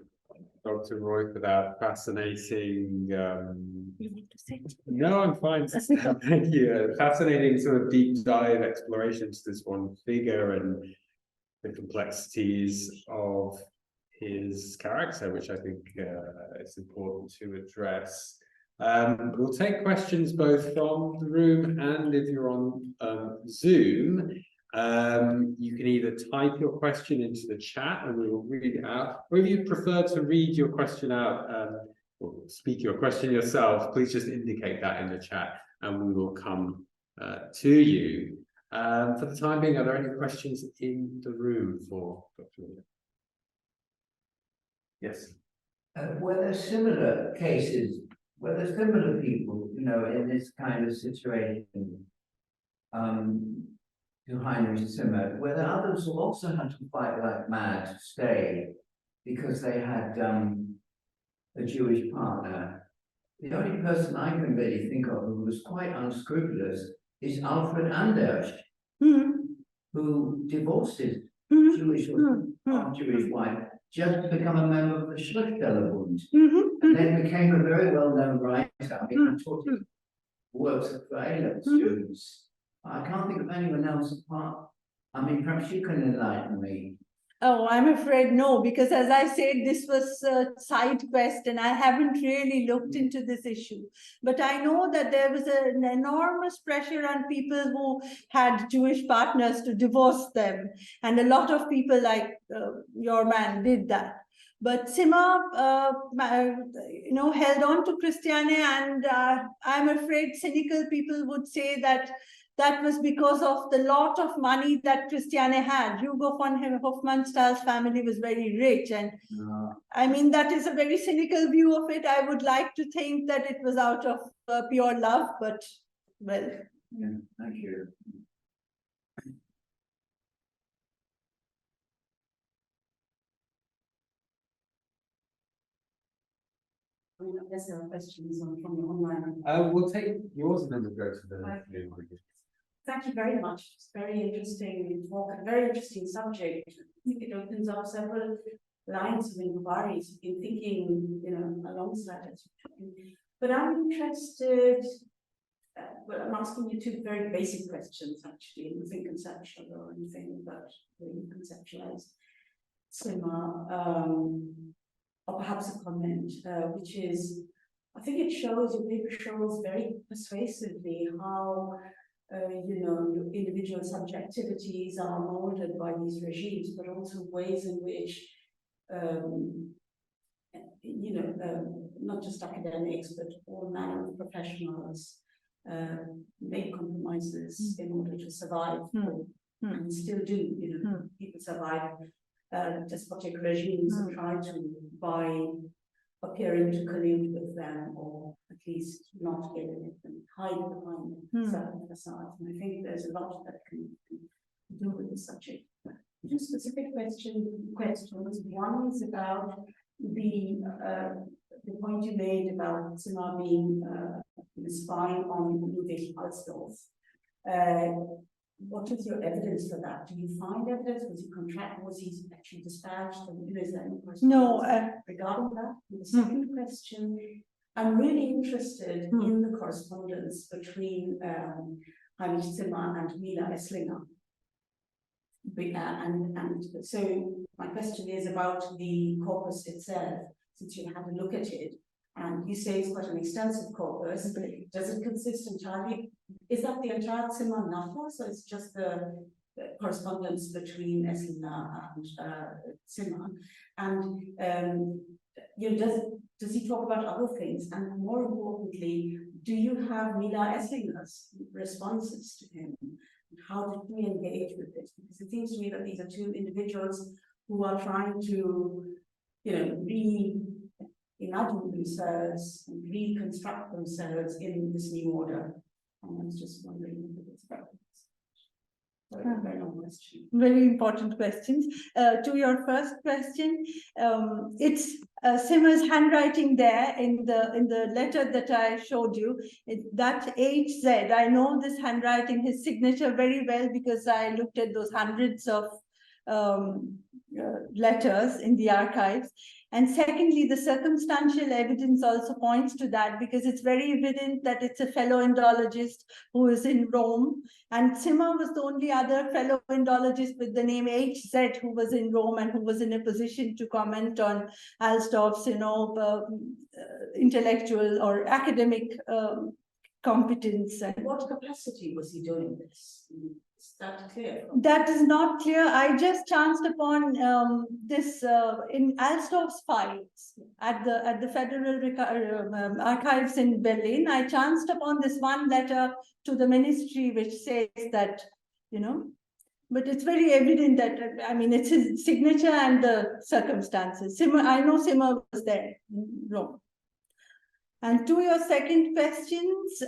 Dr. Roy, for that fascinating. No, I'm fine. Thank you. Fascinating sort of deep dive exploration to this one figure and the complexities of his character, which I think is important to address. We'll take questions both from the room and if you're on Zoom. You can either type your question into the chat and we will read it out, or if you prefer to read your question out or speak your question yourself, please just indicate that in the chat and we will come to you. For the time being, are there any questions in the room for Dr. Roy? Yes. Were there similar cases, were there similar people, you know, in this kind of situation to Heinrich Zimmer? Were there others who also had to fight like mad to stay because they had a Jewish partner? The only person I can really think of who was quite unscrupulous is Alfred Anders, who divorced his Jewish wife just to become a member of the Schriftstellerbund. And then became a very well-known writer. I mean, I taught him works of A-level students. I can't think of anyone else apart. I mean, perhaps you can enlighten me. Oh, I'm afraid no, because as I said, this was a side quest and I haven't really looked into this issue. But I know that there was an enormous pressure on people who had Jewish partners to divorce them. And a lot of people like your man did that. But Zimmer, you know, held on to Christiane, and I'm afraid cynical people would say that that was because of the lot of money that Christiane had. Hugo von Hofmannsthal's family was very rich. And I mean, that is a very cynical view of it. I would like to think that it was out of pure love, but well. Yeah, thank you. Unless there are questions from the online. We'll take yours and then we'll go to the Thank you very much. It's very interesting talk, a very interesting subject. I think it opens up several lines of inquiries in thinking, you know, alongside it. But I'm interested, well, I'm asking you two very basic questions, actually, nothing conceptual or anything, but really conceptualized. Zimmer, or perhaps a comment, which is, I think it shows, your paper shows very persuasively how you know, individual subjectivities are molded by these regimes, but also ways in which, you know, not just academics, but all manner of professionals make compromises in order to survive, and still do, you know, people survive despotic regimes and try to, by appearing to collude with them or least not get in it and hide behind certain facades. And I think there's a lot that can do with the subject. Two specific questions. One is about the point you made about Zimmer being spying on Ludwig Alsdorf. What is your evidence for that? Do you find evidence? Was he actually dispatched? And is there any correspondence regarding that? And the second question, I'm really interested in the correspondence between Heinrich Zimmer and Mila Esslinger. And so my question is about the corpus itself, since you had a look at it, and you say it's quite an extensive corpus. Does it consist entirely? Is that the entire Zimmer Nachlass, or it's just the correspondence between Esslinger and Zimmer? And does he talk about other things? And more importantly, do you have Mila Esslinger's responses to him? How did he engage with this? Because it seems to me that these are two individuals who are trying to, reimagine themselves and reconstruct themselves in this new order. And I was just wondering if it's about this. Very long question. Very important questions. To your first question, it's Zimmer's handwriting there in the letter that I showed you. That HZ, I know this handwriting, his signature very well, because I looked at those hundreds of letters in the archives. And secondly, the circumstantial evidence also points to that, because it's very evident that it's a fellow Indologist who is in Rome. And Zimmer was the only other fellow Indologist with the name HZ who was in Rome and who was in a position to comment on Alsdorf's, intellectual or academic competence. And what capacity was he doing this? Is that clear? That is not clear. I just chanced upon this in Alsdorf's files at the Federal Archives in Berlin. I chanced upon this one letter to the ministry which says that, but it's very evident that, it's his signature and the circumstances. I know Zimmer was there in Rome. And to your second questions,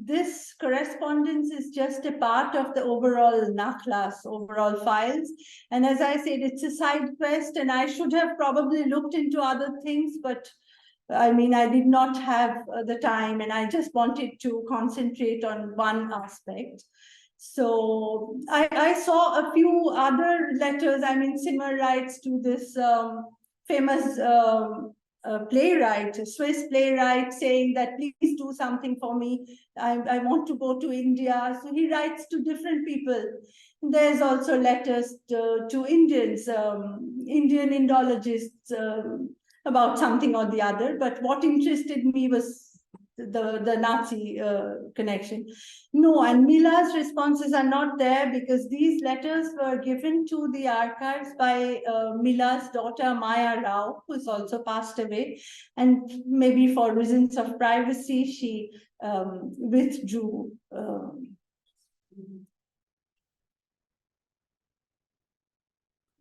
this correspondence is just a part of the overall Nachlass, overall files. And as I said, it's a side quest, and I should have probably looked into other things, but I did not have the time, and I just wanted to concentrate on one aspect. So I saw a few other letters. Zimmer writes to this famous playwright, a Swiss playwright, saying that please do something for me. I want to go to India. So he writes to different people. There's also letters to Indians, Indian Indologists about something or the other. But what interested me was the Nazi connection. No, and Mila's responses are not there, because these letters were given to the archives by Mila's daughter Maya Rao, who's also passed away, and maybe for reasons of privacy she withdrew.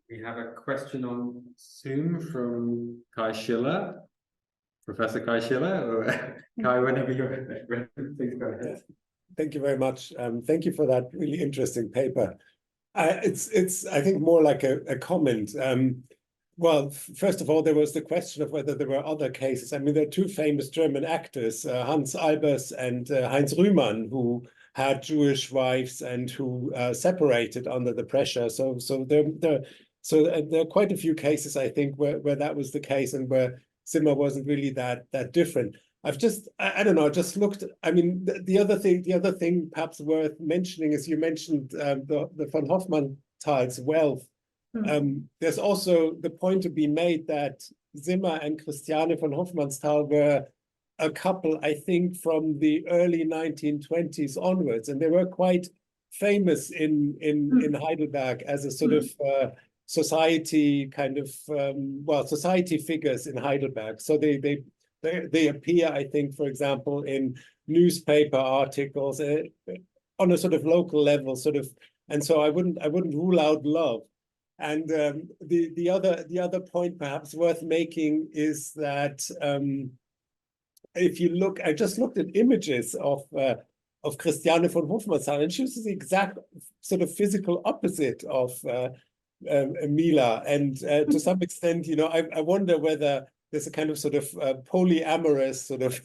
We have a question on Zoom from Kai Schiller. Professor Kai Schiller, or Kai, whenever you're ready, please go ahead. Thank you very much. Thank you for that really interesting paper. It's I think more like a comment. Well, first of all, there was the question of whether there were other cases. There are two famous German actors, Hans Albers and Heinz Rühmann, who had Jewish wives and who separated under the pressure. So there are quite a few cases, I think, where that was the case, and where Zimmer wasn't really that different. I've just, I don't know, just looked. The other thing perhaps worth mentioning is you mentioned the von Hofmannsthal's wealth. There's also the point to be made that Zimmer and Christiane von Hofmannsthal were a couple, I think, from the early 1920s onwards, and they were quite famous in Heidelberg as a sort of society kind of society figures in Heidelberg. So they appear, I think, for example, in newspaper articles on a sort of local level, and so I wouldn't rule out love. And the other point perhaps worth making is that if you look, I just looked at images of Christiane von Hofmannsthal, and she was the exact sort of physical opposite of Mila. And to some extent, you know, I wonder whether there's a kind of sort of polyamorous sort of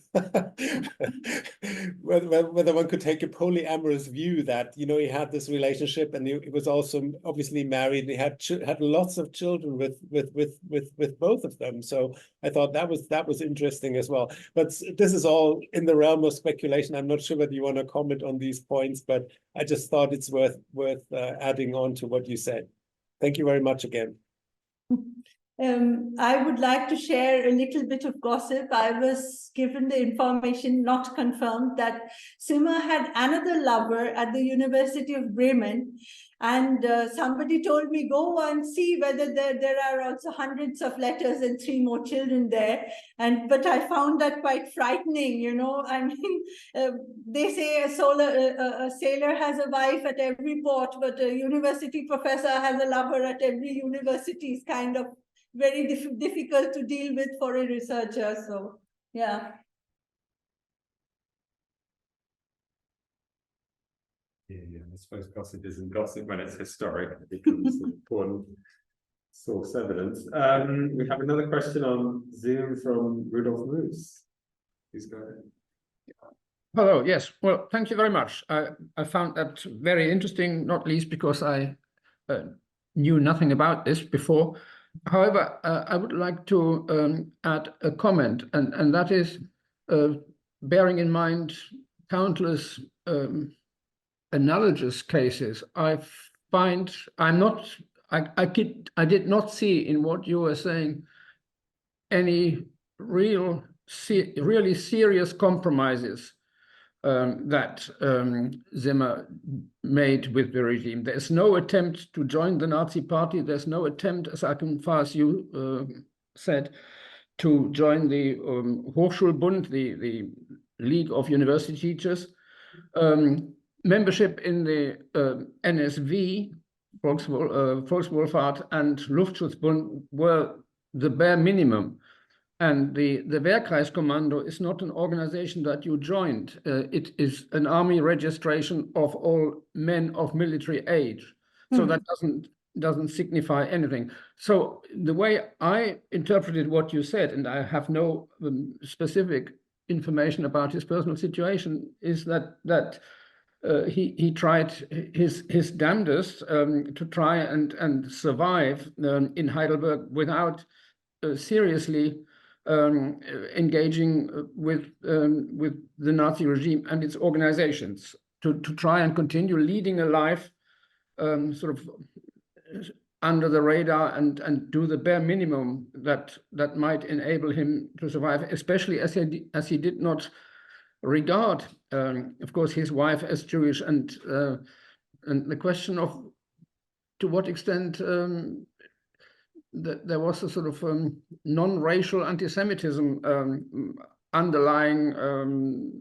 whether one could take a polyamorous view that, you know, he had this relationship and he was also obviously married and he had lots of children with both of them. So I thought that was interesting as well. But this is all in the realm of speculation. I'm not sure whether you want to comment on these points, but I just thought it's worth adding on to what you said. Thank you very much again. I would like to share a little bit of gossip. I was given the information, not confirmed, that Zimmer had another lover at the University of Bremen. And somebody told me, go and see whether there are also hundreds of letters and 3 more children there. But I found that quite frightening, you know. I mean, they say a sailor has a wife at every port, but a university professor has a lover at every university. Is kind of very difficult to deal with for a researcher. So, yeah. Yeah, I suppose gossip isn't gossip when it's historic. It becomes an important source evidence. We have another question on Zoom from Rudolf Moos. Please go ahead. Hello, yes. Well, thank you very much. I found that very interesting, not least because I knew nothing about this before. However, I would like to add a comment, and that is bearing in mind countless analogous cases. I did not see in what you were saying any really serious compromises that Zimmer made with the regime. There's no attempt to join the Nazi party. There's no attempt, as far as you said, to join the Hochschulbund, the League of University Teachers. Membership in the NSV, Volkswohlfahrt, and Luftschutzbund were the bare minimum. And the Wehrkreiskommando is not an organization that you joined. It is an army registration of all men of military age. So that doesn't signify anything. So the way I interpreted what you said, and I have no specific information about his personal situation, is that he tried his damnedest to try and survive in Heidelberg without seriously engaging with the Nazi regime and its organizations, to try and continue leading a life sort of under the radar and do the bare minimum that might enable him to survive, especially as he did not regard, of course, his wife as Jewish, and the question of to what extent there was a sort of non-racial anti-Semitism underlying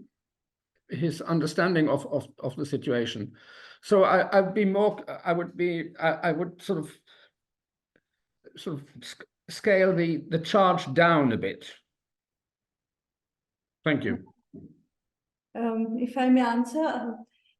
his understanding of the situation. So I would sort of scale the charge down a bit. Thank you. If I may answer,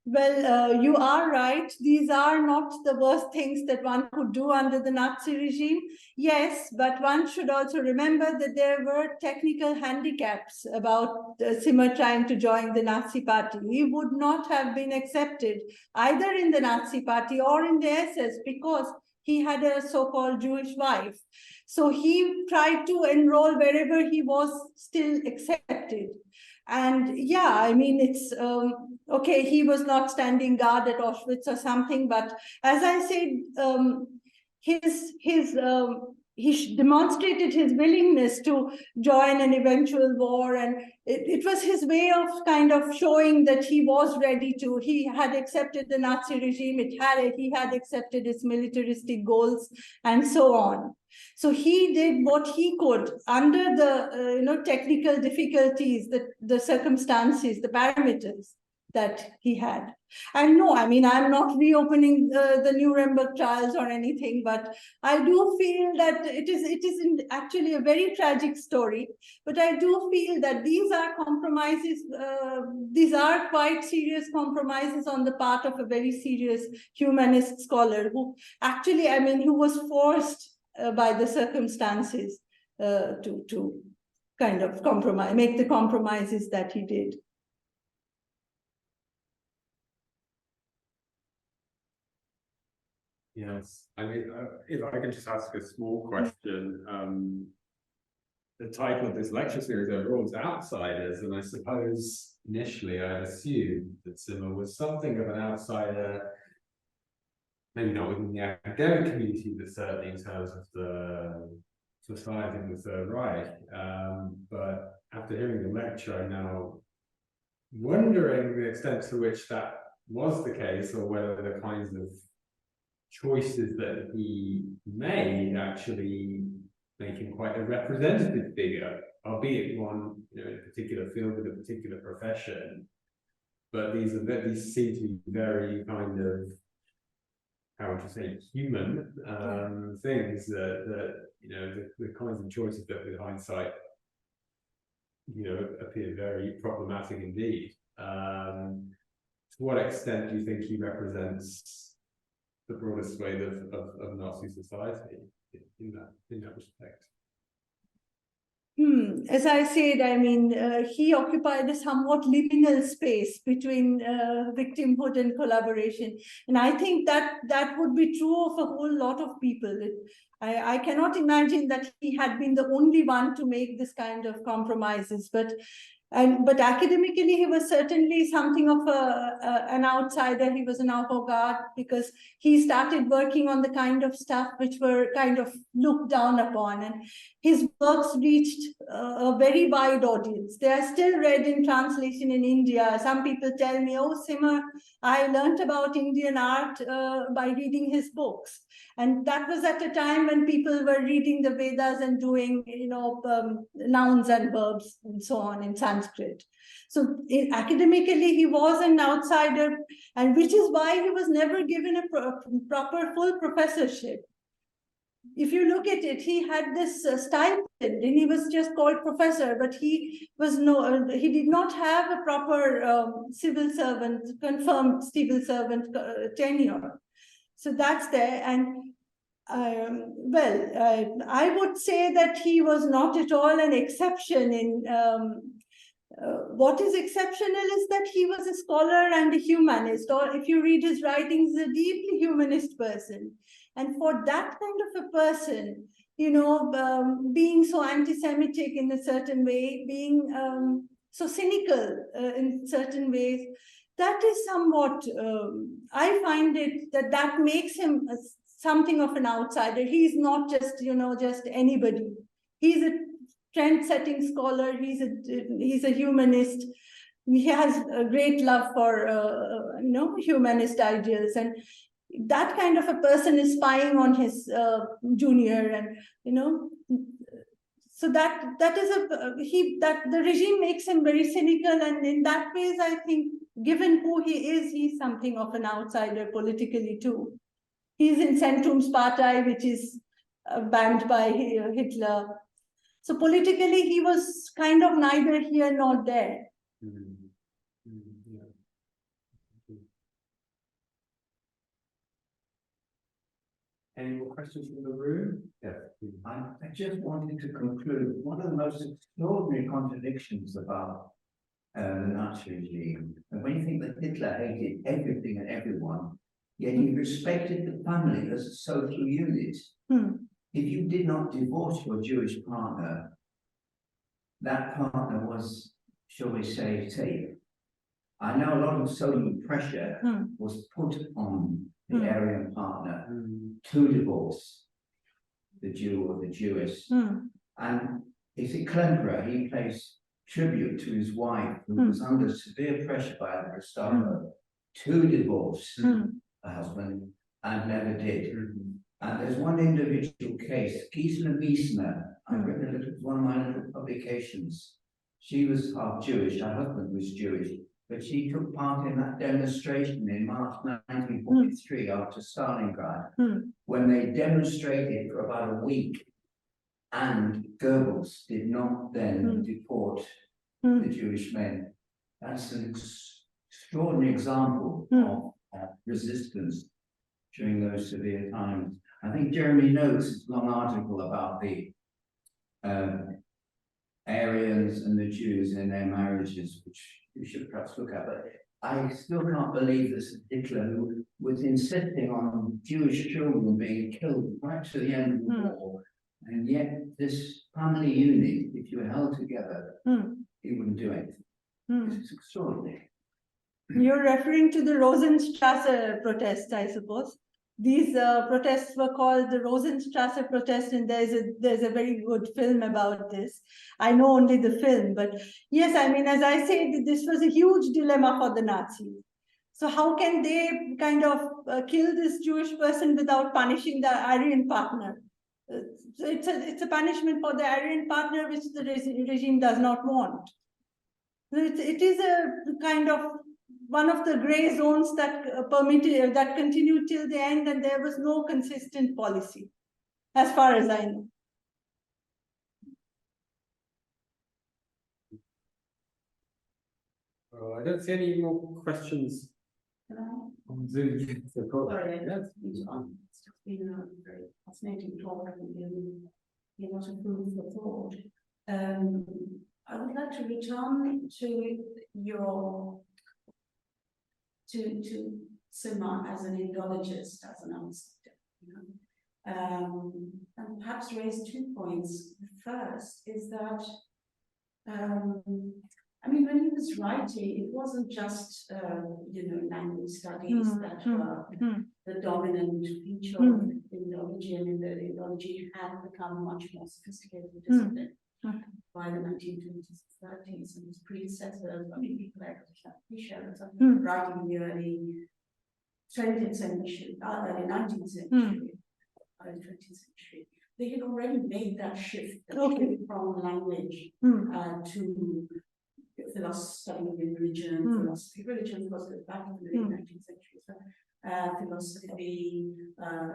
well, you are right. These are not the worst things that one could do under the Nazi regime. Yes, but one should also remember that there were technical handicaps about Zimmer trying to join the Nazi party. He would not have been accepted either in the Nazi party or in the SS because he had a so-called Jewish wife. So he tried to enroll wherever he was still accepted. And yeah, I mean, it's okay, he was not standing guard at Auschwitz or something, but as I said, he demonstrated his willingness to join an eventual war, and it was his way of kind of showing that he was ready to. He had accepted the Nazi regime, he had accepted its militaristic goals, and so on. So he did what he could under the technical difficulties, the circumstances, the parameters. that he had. And no, I mean, I'm not reopening the Nuremberg trials or anything, but I do feel that it is actually a very tragic story. But I do feel that these are compromises, these are quite serious compromises on the part of a very serious humanist scholar who actually, I mean, who was forced by the circumstances to kind of compromise, make the compromises that he did. Yes, I mean, if I can just ask a small question, the title of this lecture series overall is Outsiders, and I suppose initially I assumed that Zimmer was something of an outsider, maybe not within the academic community, but certainly in terms of the society in the Third Reich. But after hearing the lecture, I'm now wondering the extent to which that was the case, or whether the kinds of choices that he made actually make him quite a representative figure, albeit one, in a particular field with a particular profession. But these seem to be very kind of, how would you say, human things that the kinds of choices that with hindsight, appear very problematic indeed. To what extent do you think he represents the broader swathe of Nazi society in that respect? As I said, I mean, he occupied a somewhat liminal space between victimhood and collaboration. And I think that would be true of a whole lot of people. I cannot imagine that he had been the only one to make this kind of compromises, but academically, he was certainly something of an outsider. He was an avant-garde because he started working on the kind of stuff which were kind of looked down upon. And his works reached a very wide audience. They are still read in translation in India. Some people tell me, oh, Zimmer, I learned about Indian art by reading his books. And that was at a time when people were reading the Vedas and doing, nouns and verbs and so on in Sanskrit. So academically, he was an outsider, and which is why he was never given a proper full professorship. If you look at it, he had this stipend, and he was just called professor, but he did not have a proper confirmed civil servant tenure. So that's there. And I would say that he was not at all an exception in what is exceptional is that he was a scholar and a humanist, or if you read his writings, a deeply humanist person. And for that kind of a person, being so anti-Semitic in a certain way, being so cynical in certain ways, that is somewhat, I find it that makes him something of an outsider. He's not just, just anybody. He's a trend-setting scholar. He's a humanist. He has a great love for, humanist ideals. And that kind of a person is spying on his junior, and, so that the regime makes him very cynical. And in that ways, I think, given who he is, he's something of an outsider politically too. He's in Zentrumspartei, which is banned by Hitler. So politically, he was kind of neither here nor there. Any more questions from the room? Yeah. I just wanted to conclude, one of the most extraordinary contradictions about the Nazi regime, and when you think that Hitler hated everything and everyone, yet he respected the family as a social unit. If you did not divorce your Jewish partner, that partner was, shall we say, safe. I know a lot of social pressure was put on the Aryan partner to divorce the Jew or the Jewess. And it's a Klemperer, he pays tribute to his wife, who was under severe pressure by the Gestapo to divorce the husband and never did. And there's one individual case, Gisela Wiesner, I've written a little, one of my little publications. She was half Jewish, her husband was Jewish, but she took part in that demonstration in March 1943 after Stalingrad, when they demonstrated for about a week, and Goebbels did not then deport the Jewish men. That's an extraordinary example of resistance during those severe times. I think Jeremy knows a long article about the Aryans and the Jews in their marriages, which we should perhaps look at. But I still can't believe this Hitler, who was insisting on Jewish children being killed right to the end of the war, and yet this family unit, if you were held together, he wouldn't do anything. This is extraordinary. You're referring to the Rosenstrasse protest, I suppose. These protests were called the Rosenstrasse protest, and there's a very good film about this. I know only the film, but yes, I mean, as I said, this was a huge dilemma for the Nazis. So how can they kind of kill this Jewish person without punishing the Aryan partner? So it's a punishment for the Aryan partner, which the regime does not want. So it is a kind of one of the gray zones that that continued till the end, and there was no consistent policy, as far as I know. Oh, I don't see any more questions on Zoom. Sorry, it's been a very fascinating talk and a lot of food for thought. I would like to return to your to Zimmer as an Indologist, as an outsider, you know, and perhaps raise 2 points. The first is that, I mean, when he was writing, it wasn't just, you know, language studies that were the dominant feature of Indology. I mean, the Indology had become much more sophisticated discipline by the 1920s and 30s, and his predecessors, I mean, people like Fischer, writing in the early 20th century, early 19th century, early 20th century, they had already made that shift from language to studying religion, philosophy. Religion was back in the late 19th century. So, philosophy,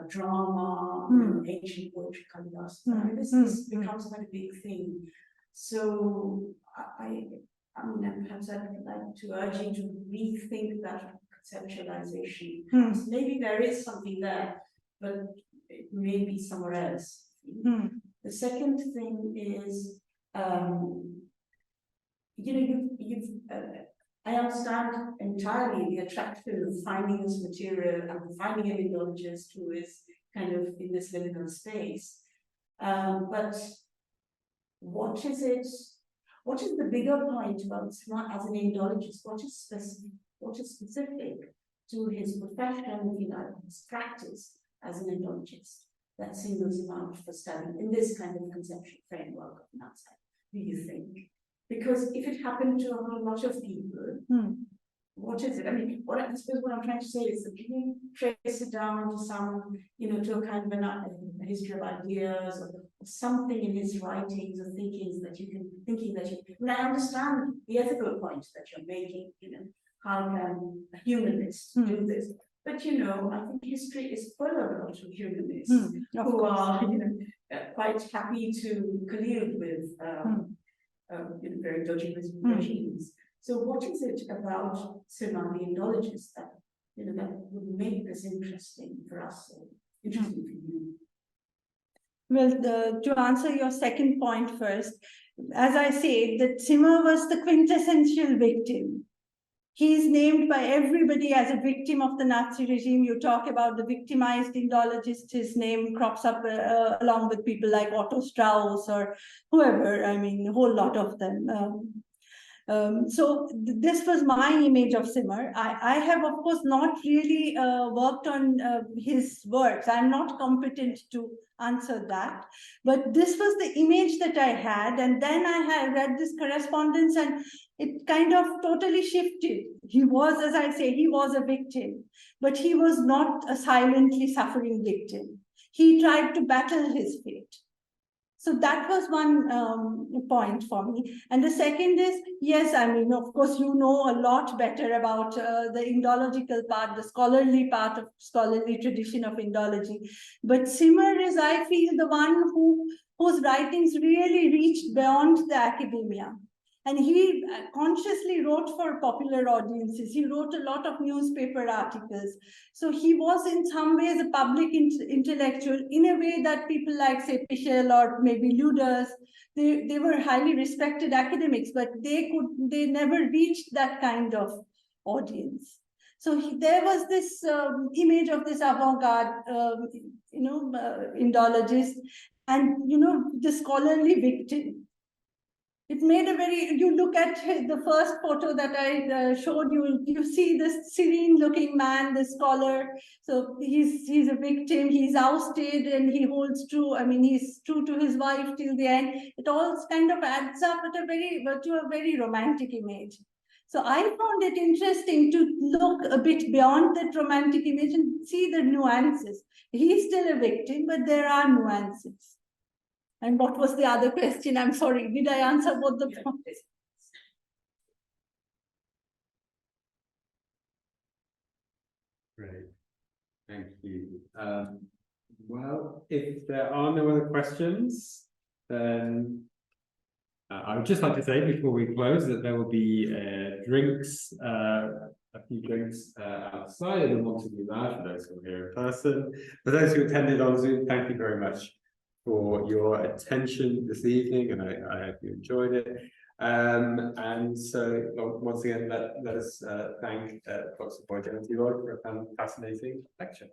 drama, ancient poetry, Kalidas. This becomes quite a big thing. So I mean, perhaps I'd like to urge you to rethink that conceptualization. Maybe there is something there, but it may be somewhere else. The second thing is, you know, I understand entirely the attraction of finding this material and finding an Indologist who is kind of in this liminal space. But what is it? What is the bigger point about Zimmer as an Indologist? What is specific to his profession, you know, his practice as an Indologist that singles him out for study in this kind of conceptual framework of an outside? Do you think? Because if it happened to a whole lot of people, what is it? I mean, I suppose what I'm trying to say is that you trace it down to some, you know, to a kind of a history of ideas or something in his writings or thinkings that you can, and I understand the ethical point that you're making, you know, how can a humanist do this? But, you know, I think history is full of a lot of humanists who are, you know, quite happy to collude with you know, very dodgy regimes. So what is it about Zimmer, the Indologist, that, you know, that would make this interesting for us, or interesting for you? Well, to answer your second point first, as I said, that Zimmer was the quintessential victim. He is named by everybody as a victim of the Nazi regime. You talk about the victimized Indologist, his name crops up along with people like Otto Strauss or whoever, I mean, a whole lot of them. So this was my image of Zimmer. I have, of course, not really worked on his works. I'm not competent to answer that. But this was the image that I had. And then I had read this correspondence and it kind of totally shifted. He was, as I say, he was a victim, but he was not a silently suffering victim. He tried to battle his fate. So that was one point for me. And the second is, yes, I mean, of course, you know a lot better about the Indological part, the scholarly part of scholarly tradition of Indology. But Zimmer is, I feel, the one whose writings really reached beyond the academia. And he consciously wrote for popular audiences. He wrote a lot of newspaper articles. So he was in some ways a public intellectual in a way that people like, say, Pichel or maybe Luders, they were highly respected academics, but they never reached that kind of audience. So there was this image of this avant-garde, Indologist, and, the scholarly victim. It made a you look at the first photo that I showed you, you see this serene looking man, this scholar. So he's a victim, he's ousted and he holds true. I mean, he's true to his wife till the end. It all kind of adds up to a very romantic image. So I found it interesting to look a bit beyond that romantic image and see the nuances. He's still a victim, but there are nuances. And what was the other question? I'm sorry, did I answer both the points? Great, thank you. Well, if there are no other questions, then I would just like to say before we close that there will be drinks, a few drinks outside in the Montague Lounge for those who are here in person. For those who attended on Zoom, thank you very much for your attention this evening, and I hope you enjoyed it. And so once again, let us thank Professor Baijayanti Roy for a fascinating lecture.